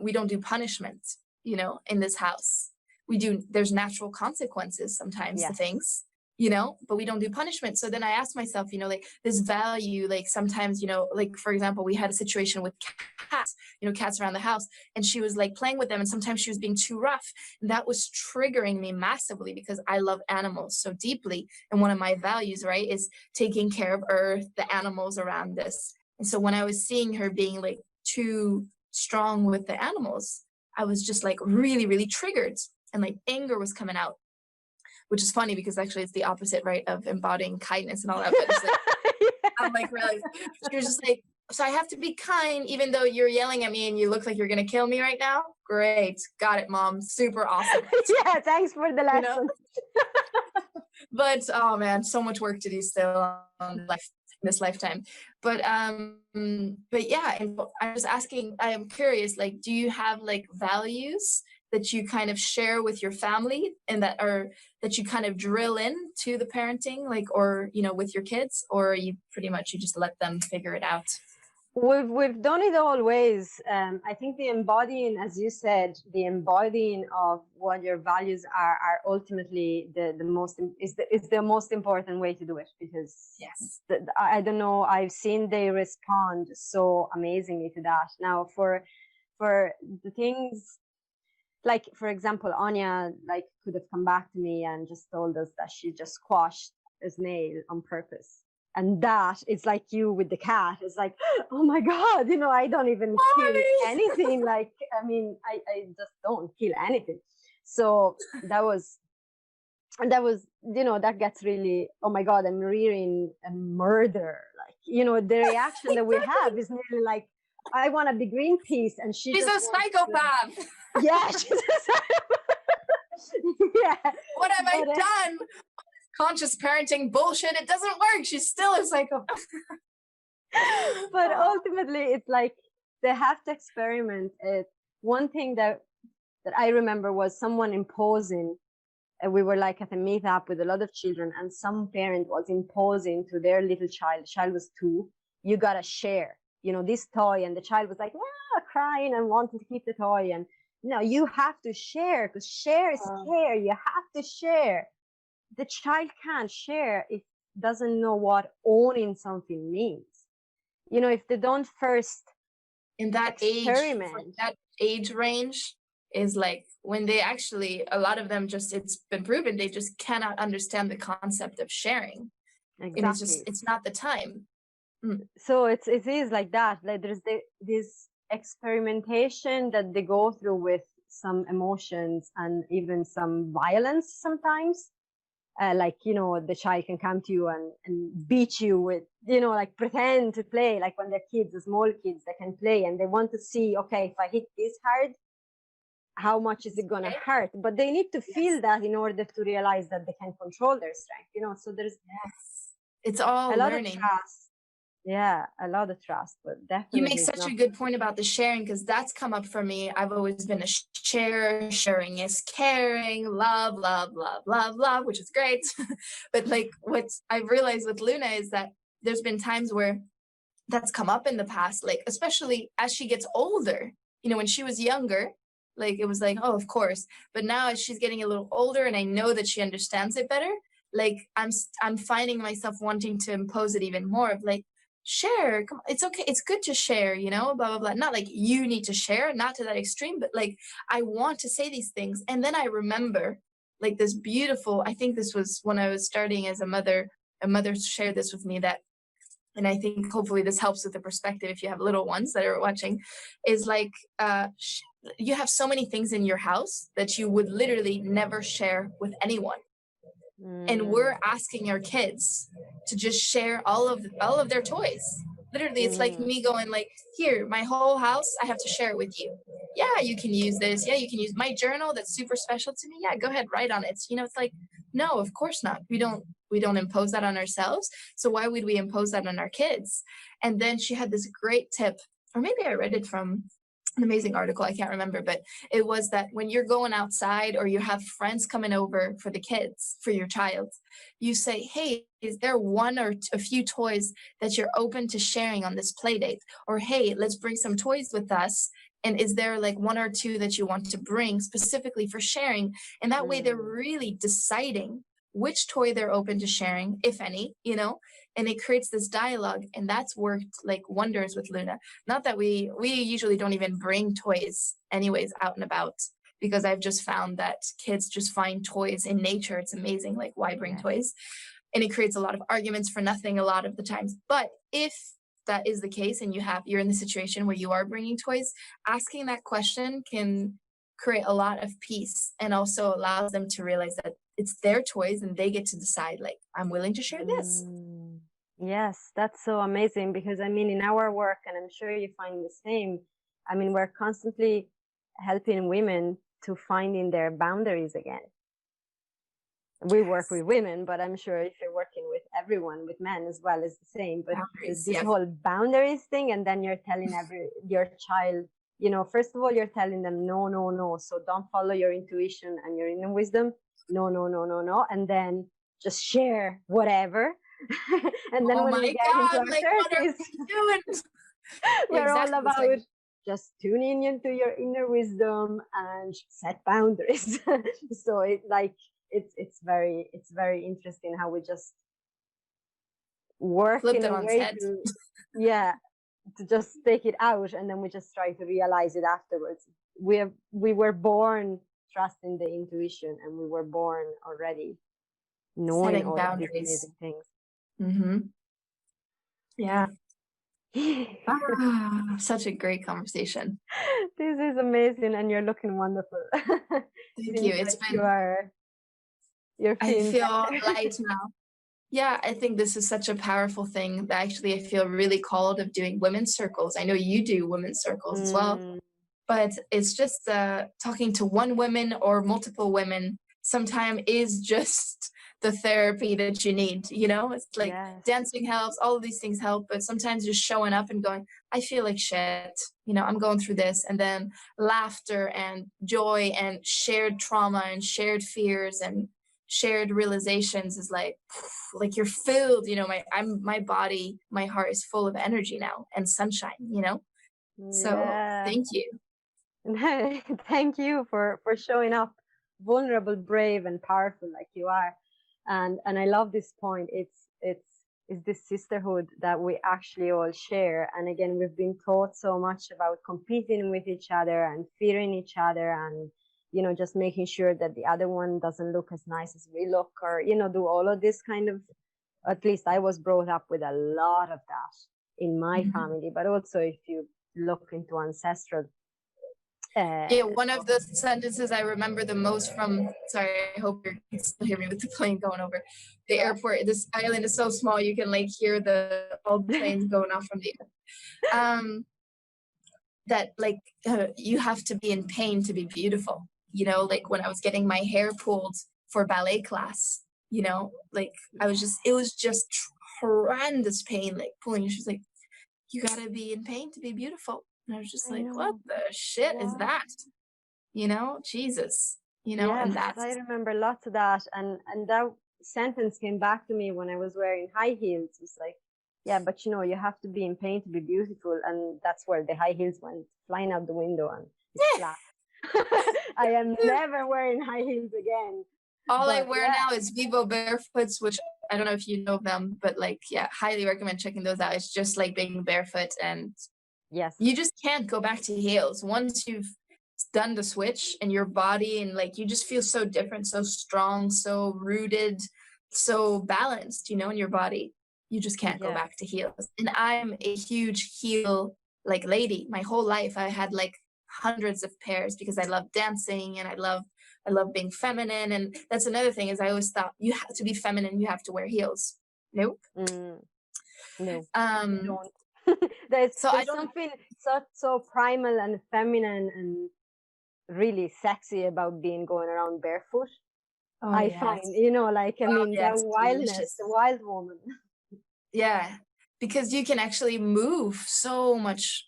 we don't do punishment, you know, in this house. There's natural consequences sometimes to things, you know, but we don't do punishment. So then I asked myself, you know, like this value, like sometimes, you know, like for example, we had a situation with cats, you know, cats around the house, and she was like playing with them, and sometimes she was being too rough. And that was triggering me massively because I love animals so deeply. And one of my values, right, is taking care of Earth, the animals around us. And so when I was seeing her being like too strong with the animals, I was just like really, really triggered, and like anger was coming out, which is funny because actually it's the opposite, right, of embodying kindness and all that. But it's like, Yeah. I'm like, really, she was just like, so I have to be kind even though you're yelling at me and you look like you're gonna kill me right now. Great, got it, mom. Super awesome. Yeah, thanks for the You know? lesson. But oh man, so much work to do still on this lifetime. But yeah, and I was asking, I am curious, like, do you have like values that you kind of share with your family and that are that you kind of drill in to the parenting, like, or you know, with your kids, or you pretty much you just let them figure it out? We've done it always. I think the embodying, as you said, the embodying of what your values are ultimately the most is the most important way to do it, because Yes. I don't know, I've seen they respond so amazingly to that. Now for the things like, for example, Anya like could have come back to me and just told us that she just squashed a snail on purpose. And that it's like you with the cat. It's like, oh my God, you know, I don't even kill anything. Like, I mean, I just don't kill anything. So that was, you know, that gets really, oh my God, I'm rearing a murder. Like, you know, the reaction that we have is nearly like, I want to be Greenpeace, and She's a psychopath. Yeah, she's yeah. What have I done? Conscious parenting bullshit. It doesn't work. She's still a psychopath. But ultimately, it's like they have to experiment it. One thing that I remember was someone imposing. We were like at a meetup with a lot of children, and some parent was imposing to their little child. The child was 2. You gotta share, you know, this toy, and the child was like, crying and wanting to keep the toy. And no, you have to share, because share is care. You have to share. The child can't share if doesn't know what owning something means. You know, if they don't first in that experiment. that age range is like when they actually, a lot of them just, it's been proven, they just cannot understand the concept of sharing. Exactly. And it's just, it's not the time. So it is like that. Like there's this experimentation that they go through with some emotions and even some violence sometimes. Like, you know, the child can come to you and beat you with, you know, like pretend to play, like when they're kids, the small kids, they can play and they want to see, okay, if I hit this hard, how much is it going to hurt? But they need to feel that in order to realize that they can control their strength, you know. So there's it's all a lot learning. of trust. Yeah, a lot of trust, but definitely. You make such a good point about the sharing, because that's come up for me. I've always been a sharer. Sharing is caring, love, love, love, love, love, which is great. But like what I've realized with Luna is that there's been times where that's come up in the past, like especially as she gets older. You know, when she was younger, like it was like, oh, of course. But now as she's getting a little older and I know that she understands it better, like I'm finding myself wanting to impose it even more of like, share, come on, it's okay, it's good to share, you know, blah blah blah. Not like you need to share, not to that extreme, but like I want to say these things. And then I remember like this beautiful, I think this was when I was starting as a mother shared this with me, that, and I think hopefully this helps with the perspective if you have little ones that are watching, is like you have so many things in your house that you would literally never share with anyone. And we're asking our kids to just share all of their toys. Literally, it's like me going like, here, my whole house, I have to share it with you. Yeah, you can use this. Yeah, you can use my journal that's super special to me. Yeah, go ahead, write on it. You know, it's like, no, of course not. We don't impose that on ourselves. So why would we impose that on our kids? And then she had this great tip, or maybe I read it from an amazing article, I can't remember, but it was that when you're going outside or you have friends coming over for the kids, for your child, you say, hey, is there one or a few toys that you're open to sharing on this play date? Or, hey, let's bring some toys with us. And is there like one or two that you want to bring specifically for sharing? And that way they're really deciding which toy they're open to sharing, if any, you know, and it creates this dialogue. And that's worked like wonders with Luna. Not that we usually don't even bring toys anyways out and about, because I've just found that kids just find toys in nature. It's amazing. Like, why bring toys? And it creates a lot of arguments for nothing a lot of the times. But if that is the case and you're in the situation where you are bringing toys, asking that question can create a lot of peace, and also allows them to realize that it's their toys and they get to decide, like, I'm willing to share this. Yes, that's so amazing, because I mean, in our work, and I'm sure you find the same, I mean, we're constantly helping women to finding their boundaries again. We work with women, but I'm sure if you're working with everyone, with men as well, is the same. But this whole boundaries thing, and then you're telling your child, you know, first of all, you're telling them no, no, no. So don't follow your intuition and your inner wisdom. No, no, no, no, no. And then just share whatever. And then when we get into our 30s, we're all about just tuning into your inner wisdom and set boundaries. So it's very interesting how we just work in a way to just take it out, and then we just try to realize it afterwards. We were born trusting the intuition, and we were born already knowing setting all boundaries. Of these amazing things. Mm-hmm. Yeah. Such a great conversation. This is amazing, and you're looking wonderful. Thank you. It's like been. I feel light now. Yeah, I think this is such a powerful thing that actually I feel really called of doing women's circles. I know you do women's circles as well, but it's just talking to one woman or multiple women sometimes is just the therapy that you need, you know? It's like dancing helps, all of these things help, but sometimes just showing up and going, I feel like shit, you know, I'm going through this, and then laughter and joy and shared trauma and shared fears and shared realizations is like you're filled, you know, my body, my heart is full of energy now and sunshine, you know. So thank you. Thank you for showing up vulnerable, brave, and powerful like you are. And I love this point. It's this sisterhood that we actually all share. And again, we've been taught so much about competing with each other and fearing each other, and you know, just making sure that the other one doesn't look as nice as we look, or, you know, do all of this kind of, at least I was brought up with a lot of that in my family, but also if you look into ancestral. One of the sentences I remember the most from, sorry, I hope you can still hear me with the plane going over the airport. This island is so small, you can like hear all the planes going off from the air. That like, you have to be in pain to be beautiful. You know, like when I was getting my hair pulled for ballet class, you know, like it was just horrendous pain, like pulling. She's like, you gotta be in pain to be beautiful. And I was just like, what the shit is that? You know, Jesus, you know, and that's. I remember lots of that. And that sentence came back to me when I was wearing high heels. It's like, yeah, but you know, you have to be in pain to be beautiful. And that's where the high heels went flying out the window and it's flat. I am never wearing high heels again. All I wear now is Vivo barefoots, which I don't know if you know them, but like, yeah, highly recommend checking those out. It's just like being barefoot, and you just can't go back to heels once you've done the switch, and your body and like you just feel so different, so strong, so rooted, so balanced, you know, in your body. You just can't go back to heels. And I'm a huge heel like lady. My whole life I had like hundreds of pairs because I love dancing and I love being feminine. And that's another thing, is I always thought you have to be feminine, you have to wear heels. Nope. No. there's something so primal and feminine and really sexy about being going around barefoot. I find, you know, like, I mean, that wildness, delicious. The wild woman. Yeah, because you can actually move so much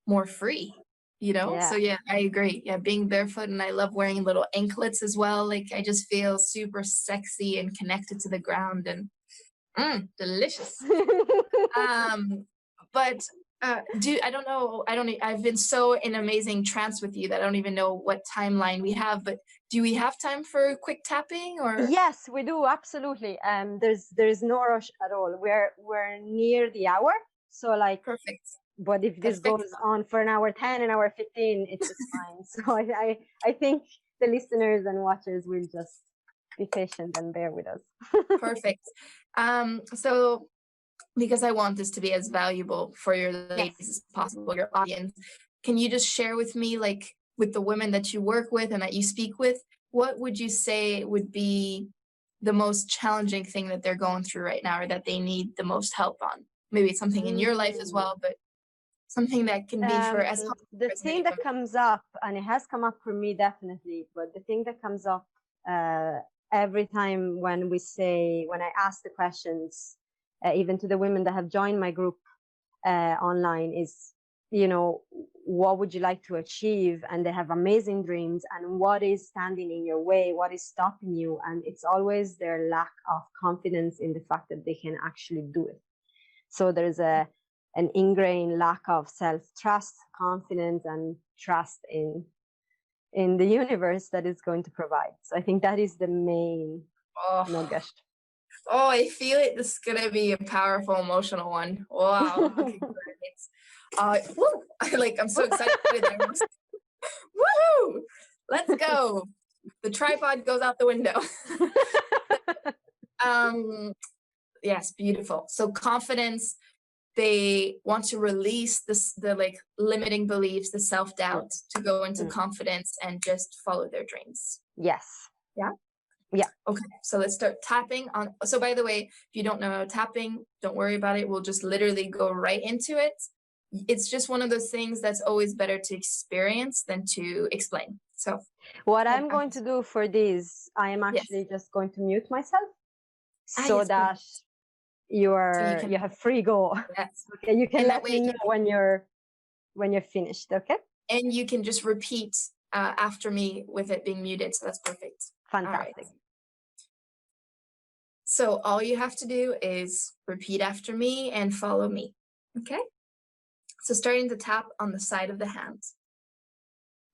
more free, you know? So yeah, I agree. Yeah, being barefoot, and I love wearing little anklets as well. Like, I just feel super sexy and connected to the ground, and delicious. But I don't know. I've been so in amazing trance with you that I don't even know what timeline we have, but do we have time for quick tapping or? Yes, we do, absolutely. There's no rush at all. We're near the hour, so like, Perfect. but if this Perfect. goes on for an hour 10, an hour 15, it's fine. So I think the listeners and watchers will just be patient and bear with us. Perfect. So because I want this to be as valuable for your ladies as possible, your audience, can you just share with me, like with the women that you work with and that you speak with, what would you say would be the most challenging thing that they're going through right now or that they need the most help on? Maybe it's something in your life as well, but something that can be for as the thing that comes up, and it has come up for me definitely, but the thing that comes up every time when I ask the questions, even to the women that have joined my group online, is, what would you like to achieve? And they have amazing dreams, and what is standing in your way? What is stopping you? And it's always their lack of confidence in the fact that they can actually do it. So there's an ingrained lack of self-trust, confidence, and trust in the universe that is going to provide. So I think that is the main nugget. Oh, I feel it. This is gonna be a powerful, emotional one. Wow. Okay, great. Woo! I'm so excited. Woohoo! Let's go. The tripod goes out the window. Yes, beautiful. So confidence, they want to release the like limiting beliefs, the self-doubt, to go into confidence and just follow their dreams. Yes. Yeah. Yeah. Okay, so let's start tapping on. So by the way, if you don't know tapping, don't worry about it. We'll just literally go right into it. It's just one of those things that's always better to experience than to explain. So what I'm going to do for this, I am actually just going to mute myself so that you have free go. Yes. Okay, you can let me know when you're finished. Okay. And you can just repeat after me with it being muted. So that's perfect. Fantastic. All right. So all you have to do is repeat after me and follow me. Okay. So starting to tap on the side of the hand.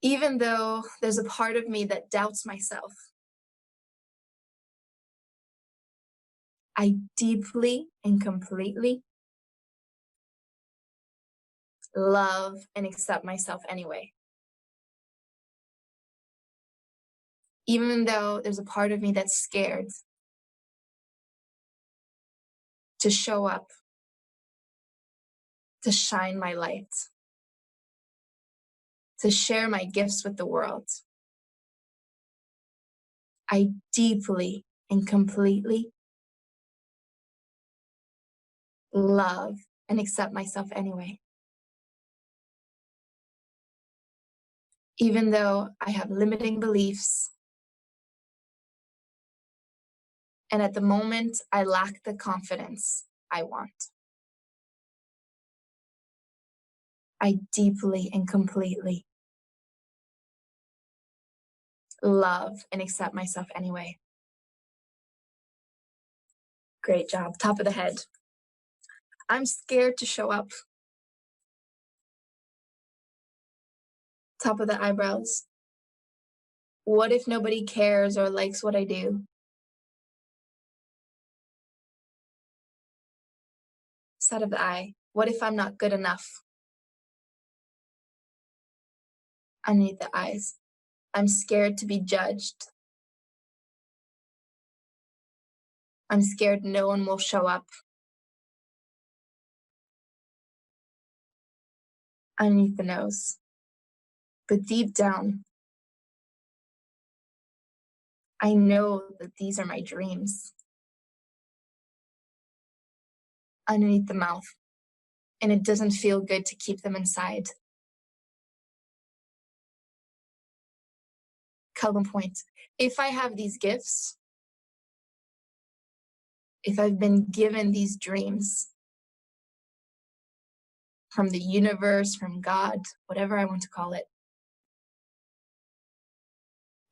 Even though there's a part of me that doubts myself, I deeply and completely love and accept myself anyway. Even though there's a part of me that's scared to show up, to shine my light, to share my gifts with the world, I deeply and completely love and accept myself anyway. Even though I have limiting beliefs, and at the moment I lack the confidence I want, I deeply and completely love and accept myself anyway. Great job. Top of the head. I'm scared to show up. Top of the eyebrows. What if nobody cares or likes what I do? Side of the eye. What if I'm not good enough? Underneath the eyes. I'm scared to be judged. I'm scared no one will show up. Underneath the nose. But deep down, I know that these are my dreams. Underneath the mouth. And it doesn't feel good to keep them inside. Collarbone point. If I have these gifts, if I've been given these dreams from the universe, from God, whatever I want to call it,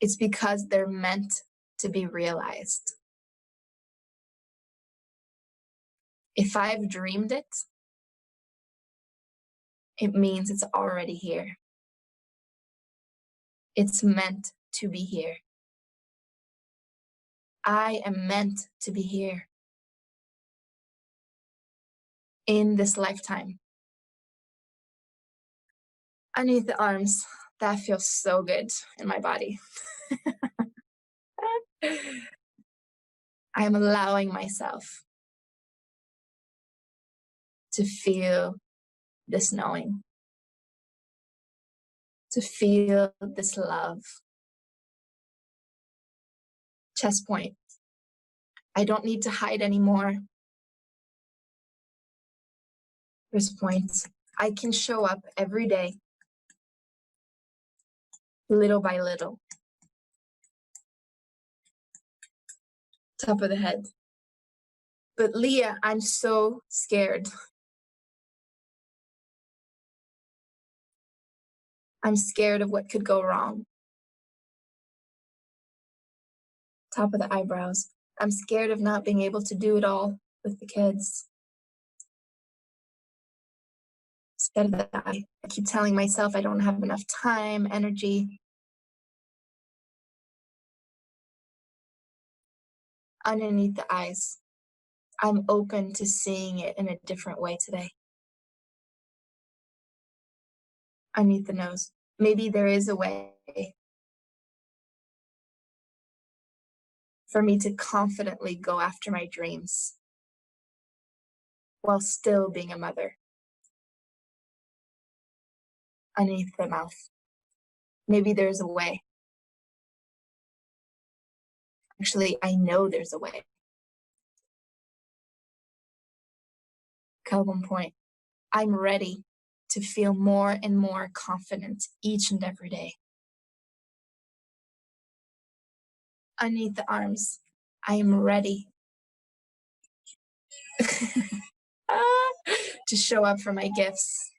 it's because they're meant to be realized. If I've dreamed it, it means it's already here. It's meant to be here. I am meant to be here in this lifetime. Underneath the arms, that feels so good in my body. I am allowing myself to feel this knowing, to feel this love. Chest point. I don't need to hide anymore. Wrist point. I can show up every day, little by little. Top of the head. But Liah, I'm so scared. I'm scared of what could go wrong. Top of the eyebrows. I'm scared of not being able to do it all with the kids. Instead of that, I keep telling myself I don't have enough time, energy. Underneath the eyes, I'm open to seeing it in a different way today. Underneath the nose, maybe there is a way for me to confidently go after my dreams while still being a mother. Underneath the mouth, maybe there's a way. Actually, I know there's a way. Collarbone point. I'm ready to feel more and more confident each and every day. Underneath the arms, I am ready to show up for my gifts.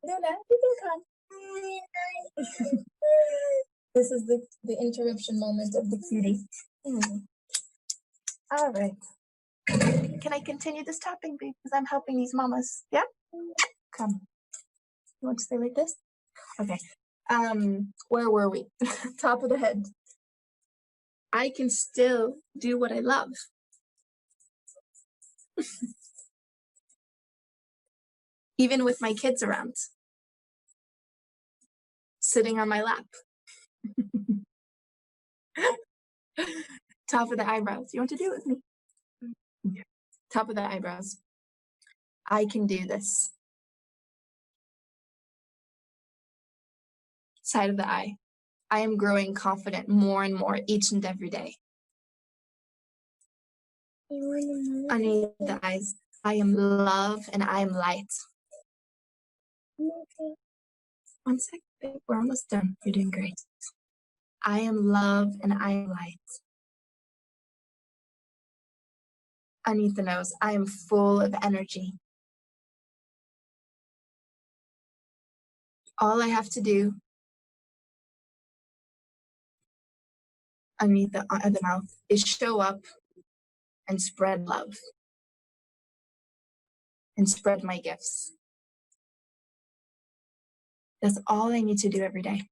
Luna, you can come. This is the interruption moment of the cutie. All right. Can I continue this topping, babe? Because I'm helping these mamas. Yeah? Come. You want to stay like this? Okay. Where were we? Top of the head. I can still do what I love. Even with my kids around. Sitting on my lap. Top of the eyebrows. You want to do it with me? Okay. Top of the eyebrows. I can do this. Side of the eye. I am growing confident more and more each and every day. Underneath the eyes, I am love and I am light. Okay. 1 second, babe. We're almost done. You're doing great. I am love and I am light. Underneath the nose, I am full of energy. All I have to do underneath the mouth is show up and spread love and spread my gifts. That's all I need to do every day.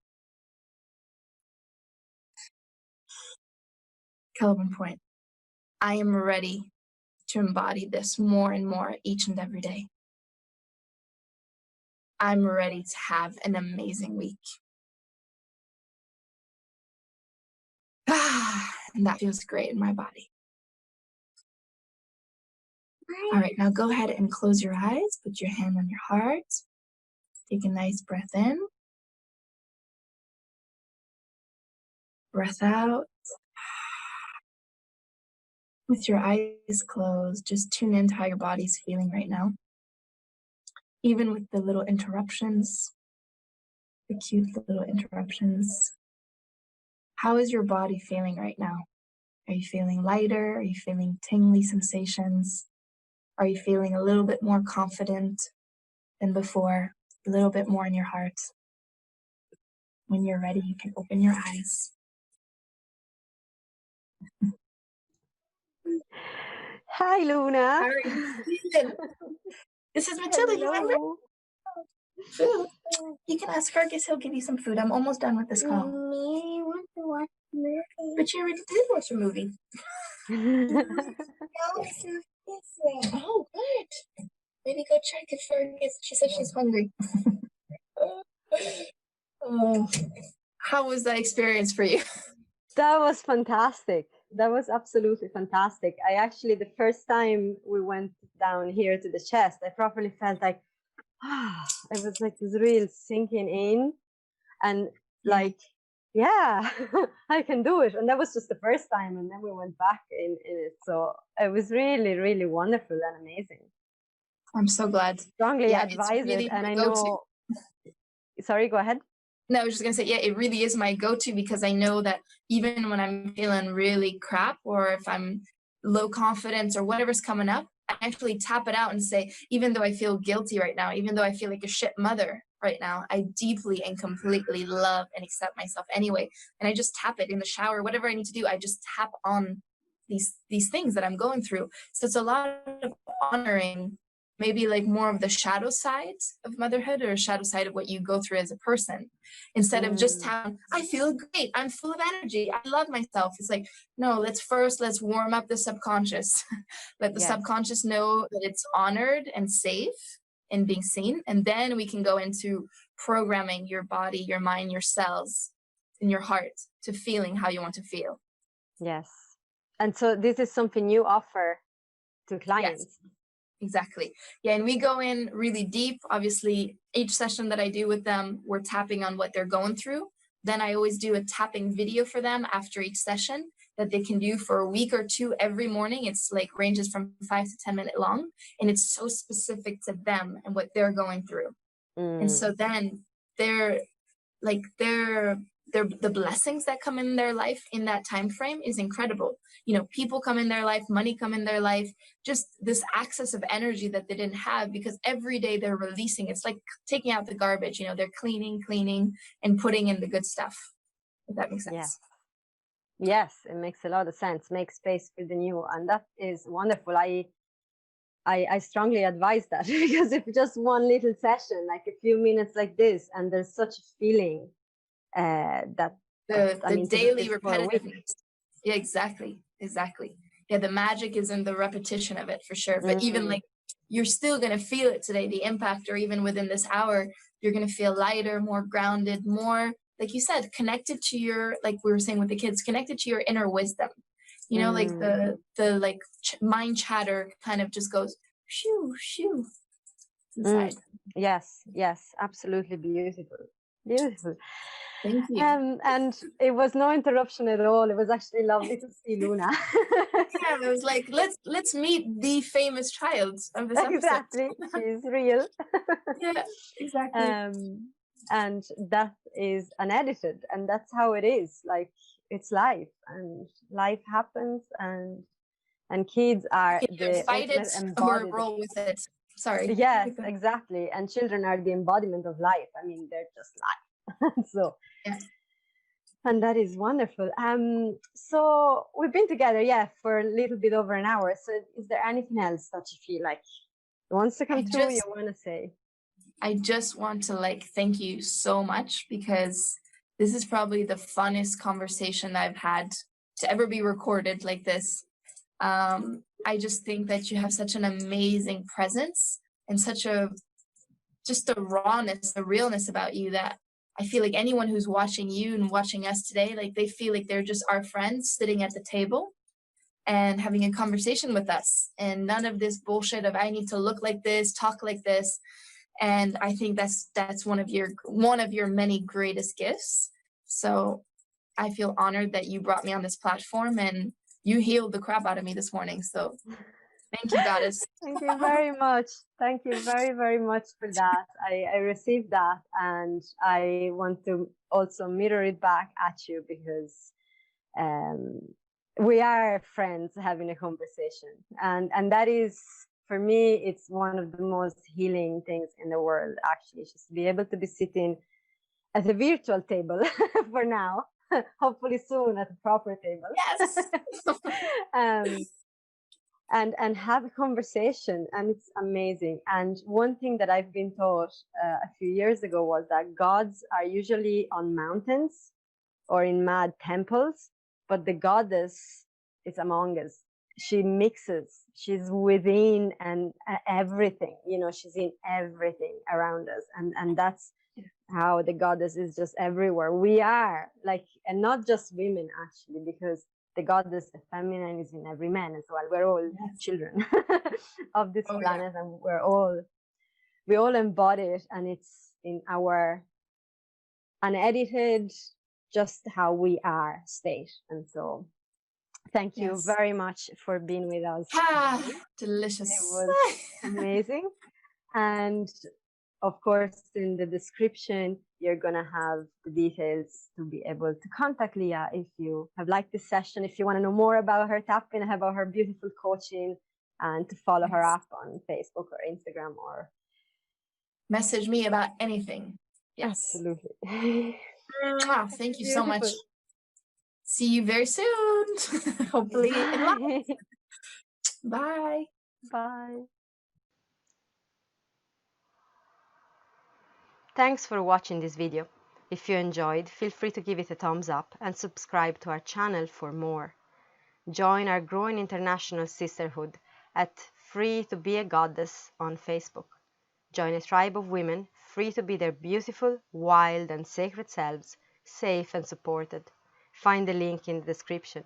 Collarbone point. I am ready to embody this more and more each and every day. I'm ready to have an amazing week. And that feels great in my body. All right, now go ahead and close your eyes. Put your hand on your heart. Take a nice breath in. Breath out. With your eyes closed, just tune into how your body's feeling right now. Even with the little interruptions, the cute little interruptions. How is your body feeling right now? Are you feeling lighter? Are you feeling tingly sensations? Are you feeling a little bit more confident than before? A little bit more in your heart? When you're ready, you can open your eyes. Hi, Luna. How are you feeling? This is Matilda, you remember? Hello. Food. You can ask Fergus, he'll give you some food. I'm almost done with this call. Me, I want to watch a movie. But you already did watch a movie. No, it's not this way. Oh, good. Maybe go check if Fergus. She said she's hungry. Oh. How was that experience for you? That was fantastic. That was absolutely fantastic. I actually, the first time we went down here to the chest, I properly felt like, it was like this real sinking in, and like, yeah, I can do it. And that was just the first time, and then we went back in it. So it was really, really wonderful and amazing. I'm so glad. Strongly Yeah, advise it's really it. And my I go-to. know. Sorry, go ahead. No, I was just gonna say, yeah, it really is my go-to, because I know that even when I'm feeling really crap, or if I'm low confidence or whatever's coming up, I actually tap it out and say, even though I feel guilty right now, even though I feel like a shit mother right now, I deeply and completely love and accept myself anyway. And I just tap it in the shower, whatever I need to do, I just tap on these things that I'm going through. So it's a lot of honoring maybe like more of the shadow side of motherhood, or a shadow side of what you go through as a person, instead of just having, I feel great, I'm full of energy, I love myself. It's like, no, let's warm up the subconscious. Let the subconscious know that it's honored and safe and being seen. And then we can go into programming your body, your mind, your cells, and your heart to feeling how you want to feel. Yes. And so this is something you offer to clients. Yes. Exactly. Yeah. And we go in really deep. Obviously, each session that I do with them, we're tapping on what they're going through. Then I always do a tapping video for them after each session that they can do for a week or two every morning. It's like ranges from 5 to 10 minutes long. And it's so specific to them and what they're going through. And so then the blessings that come in their life in that time frame is incredible. You know, people come in their life, money come in their life, just this access of energy that they didn't have, because every day they're releasing. It's like taking out the garbage, you know, they're cleaning and putting in the good stuff, if that makes sense. Yes, it makes a lot of sense. Make space for the new, and that is wonderful. I strongly advise that, because if just one little session, like a few minutes like this, and there's such a feeling that the daily repetitiveness. Yeah, exactly. Yeah, the magic is in the repetition of it, for sure. But even like, you're still going to feel it today, the impact, or even within this hour, you're going to feel lighter, more grounded, more, like you said, connected to your, like we were saying with the kids, connected to your inner wisdom. You know, like the like mind chatter kind of just goes shoo, shoo inside. Yes, absolutely beautiful. Thank you. And it was no interruption at all. It was actually lovely to see Luna. Yeah, it was like, let's meet the famous child of this episode. Exactly, she's real. Yeah, exactly. And that is unedited, and that's how it is. Like, it's life, and life happens, and kids are the fight it or roll with it. Sorry. Yes, exactly. And children are the embodiment of life. I mean, they're just life. So, and that is wonderful. So we've been together, for a little bit over an hour. So is there anything else that you feel like wants to come through, you want to say? I just want to thank you so much, because this is probably the funnest conversation I've had to ever be recorded like this. I just think that you have such an amazing presence and such just a rawness, a realness about you, that I feel like anyone who's watching you and watching us today, like they feel like they're just our friends sitting at the table and having a conversation with us, and none of this bullshit of I need to look like this, talk like this. And I think that's one of your many greatest gifts. So I feel honored that you brought me on this platform, and you healed the crap out of me this morning. So thank you, Goddess. Thank you very much. Thank you very, very much for that. I received that, and I want to also mirror it back at you, because we are friends having a conversation. And that is, for me, it's one of the most healing things in the world, actually, just to be able to be sitting at a virtual table for now, hopefully soon at a proper table. Yes. and have a conversation, and it's amazing. And one thing that I've been taught a few years ago was that gods are usually on mountains or in mad temples, but the goddess is among us. She mixes, she's within, and everything, you know, she's in everything around us, and that's how the goddess is just everywhere. We are like, and not just women actually, because the goddess, the feminine, is in every man as well. We're all children of this planet, and we all embody it, and it's in our unedited, just how we are state. And so thank you very much for being with us. Delicious. It was amazing. And of course, in the description, you're going to have the details to be able to contact Liah if you have liked this session, if you want to know more about her, tap in, about her beautiful coaching, and to follow her up on Facebook or Instagram, or message me about anything. Yes. Absolutely. Thank you so much. See you very soon. Hopefully in life. Bye. Bye. Thanks for watching this video. If you enjoyed, feel free to give it a thumbs up and subscribe to our channel for more. Join our growing international sisterhood at Free to Be a Goddess on Facebook. Join a tribe of women free to be their beautiful, wild and sacred selves, safe and supported. Find the link in the description.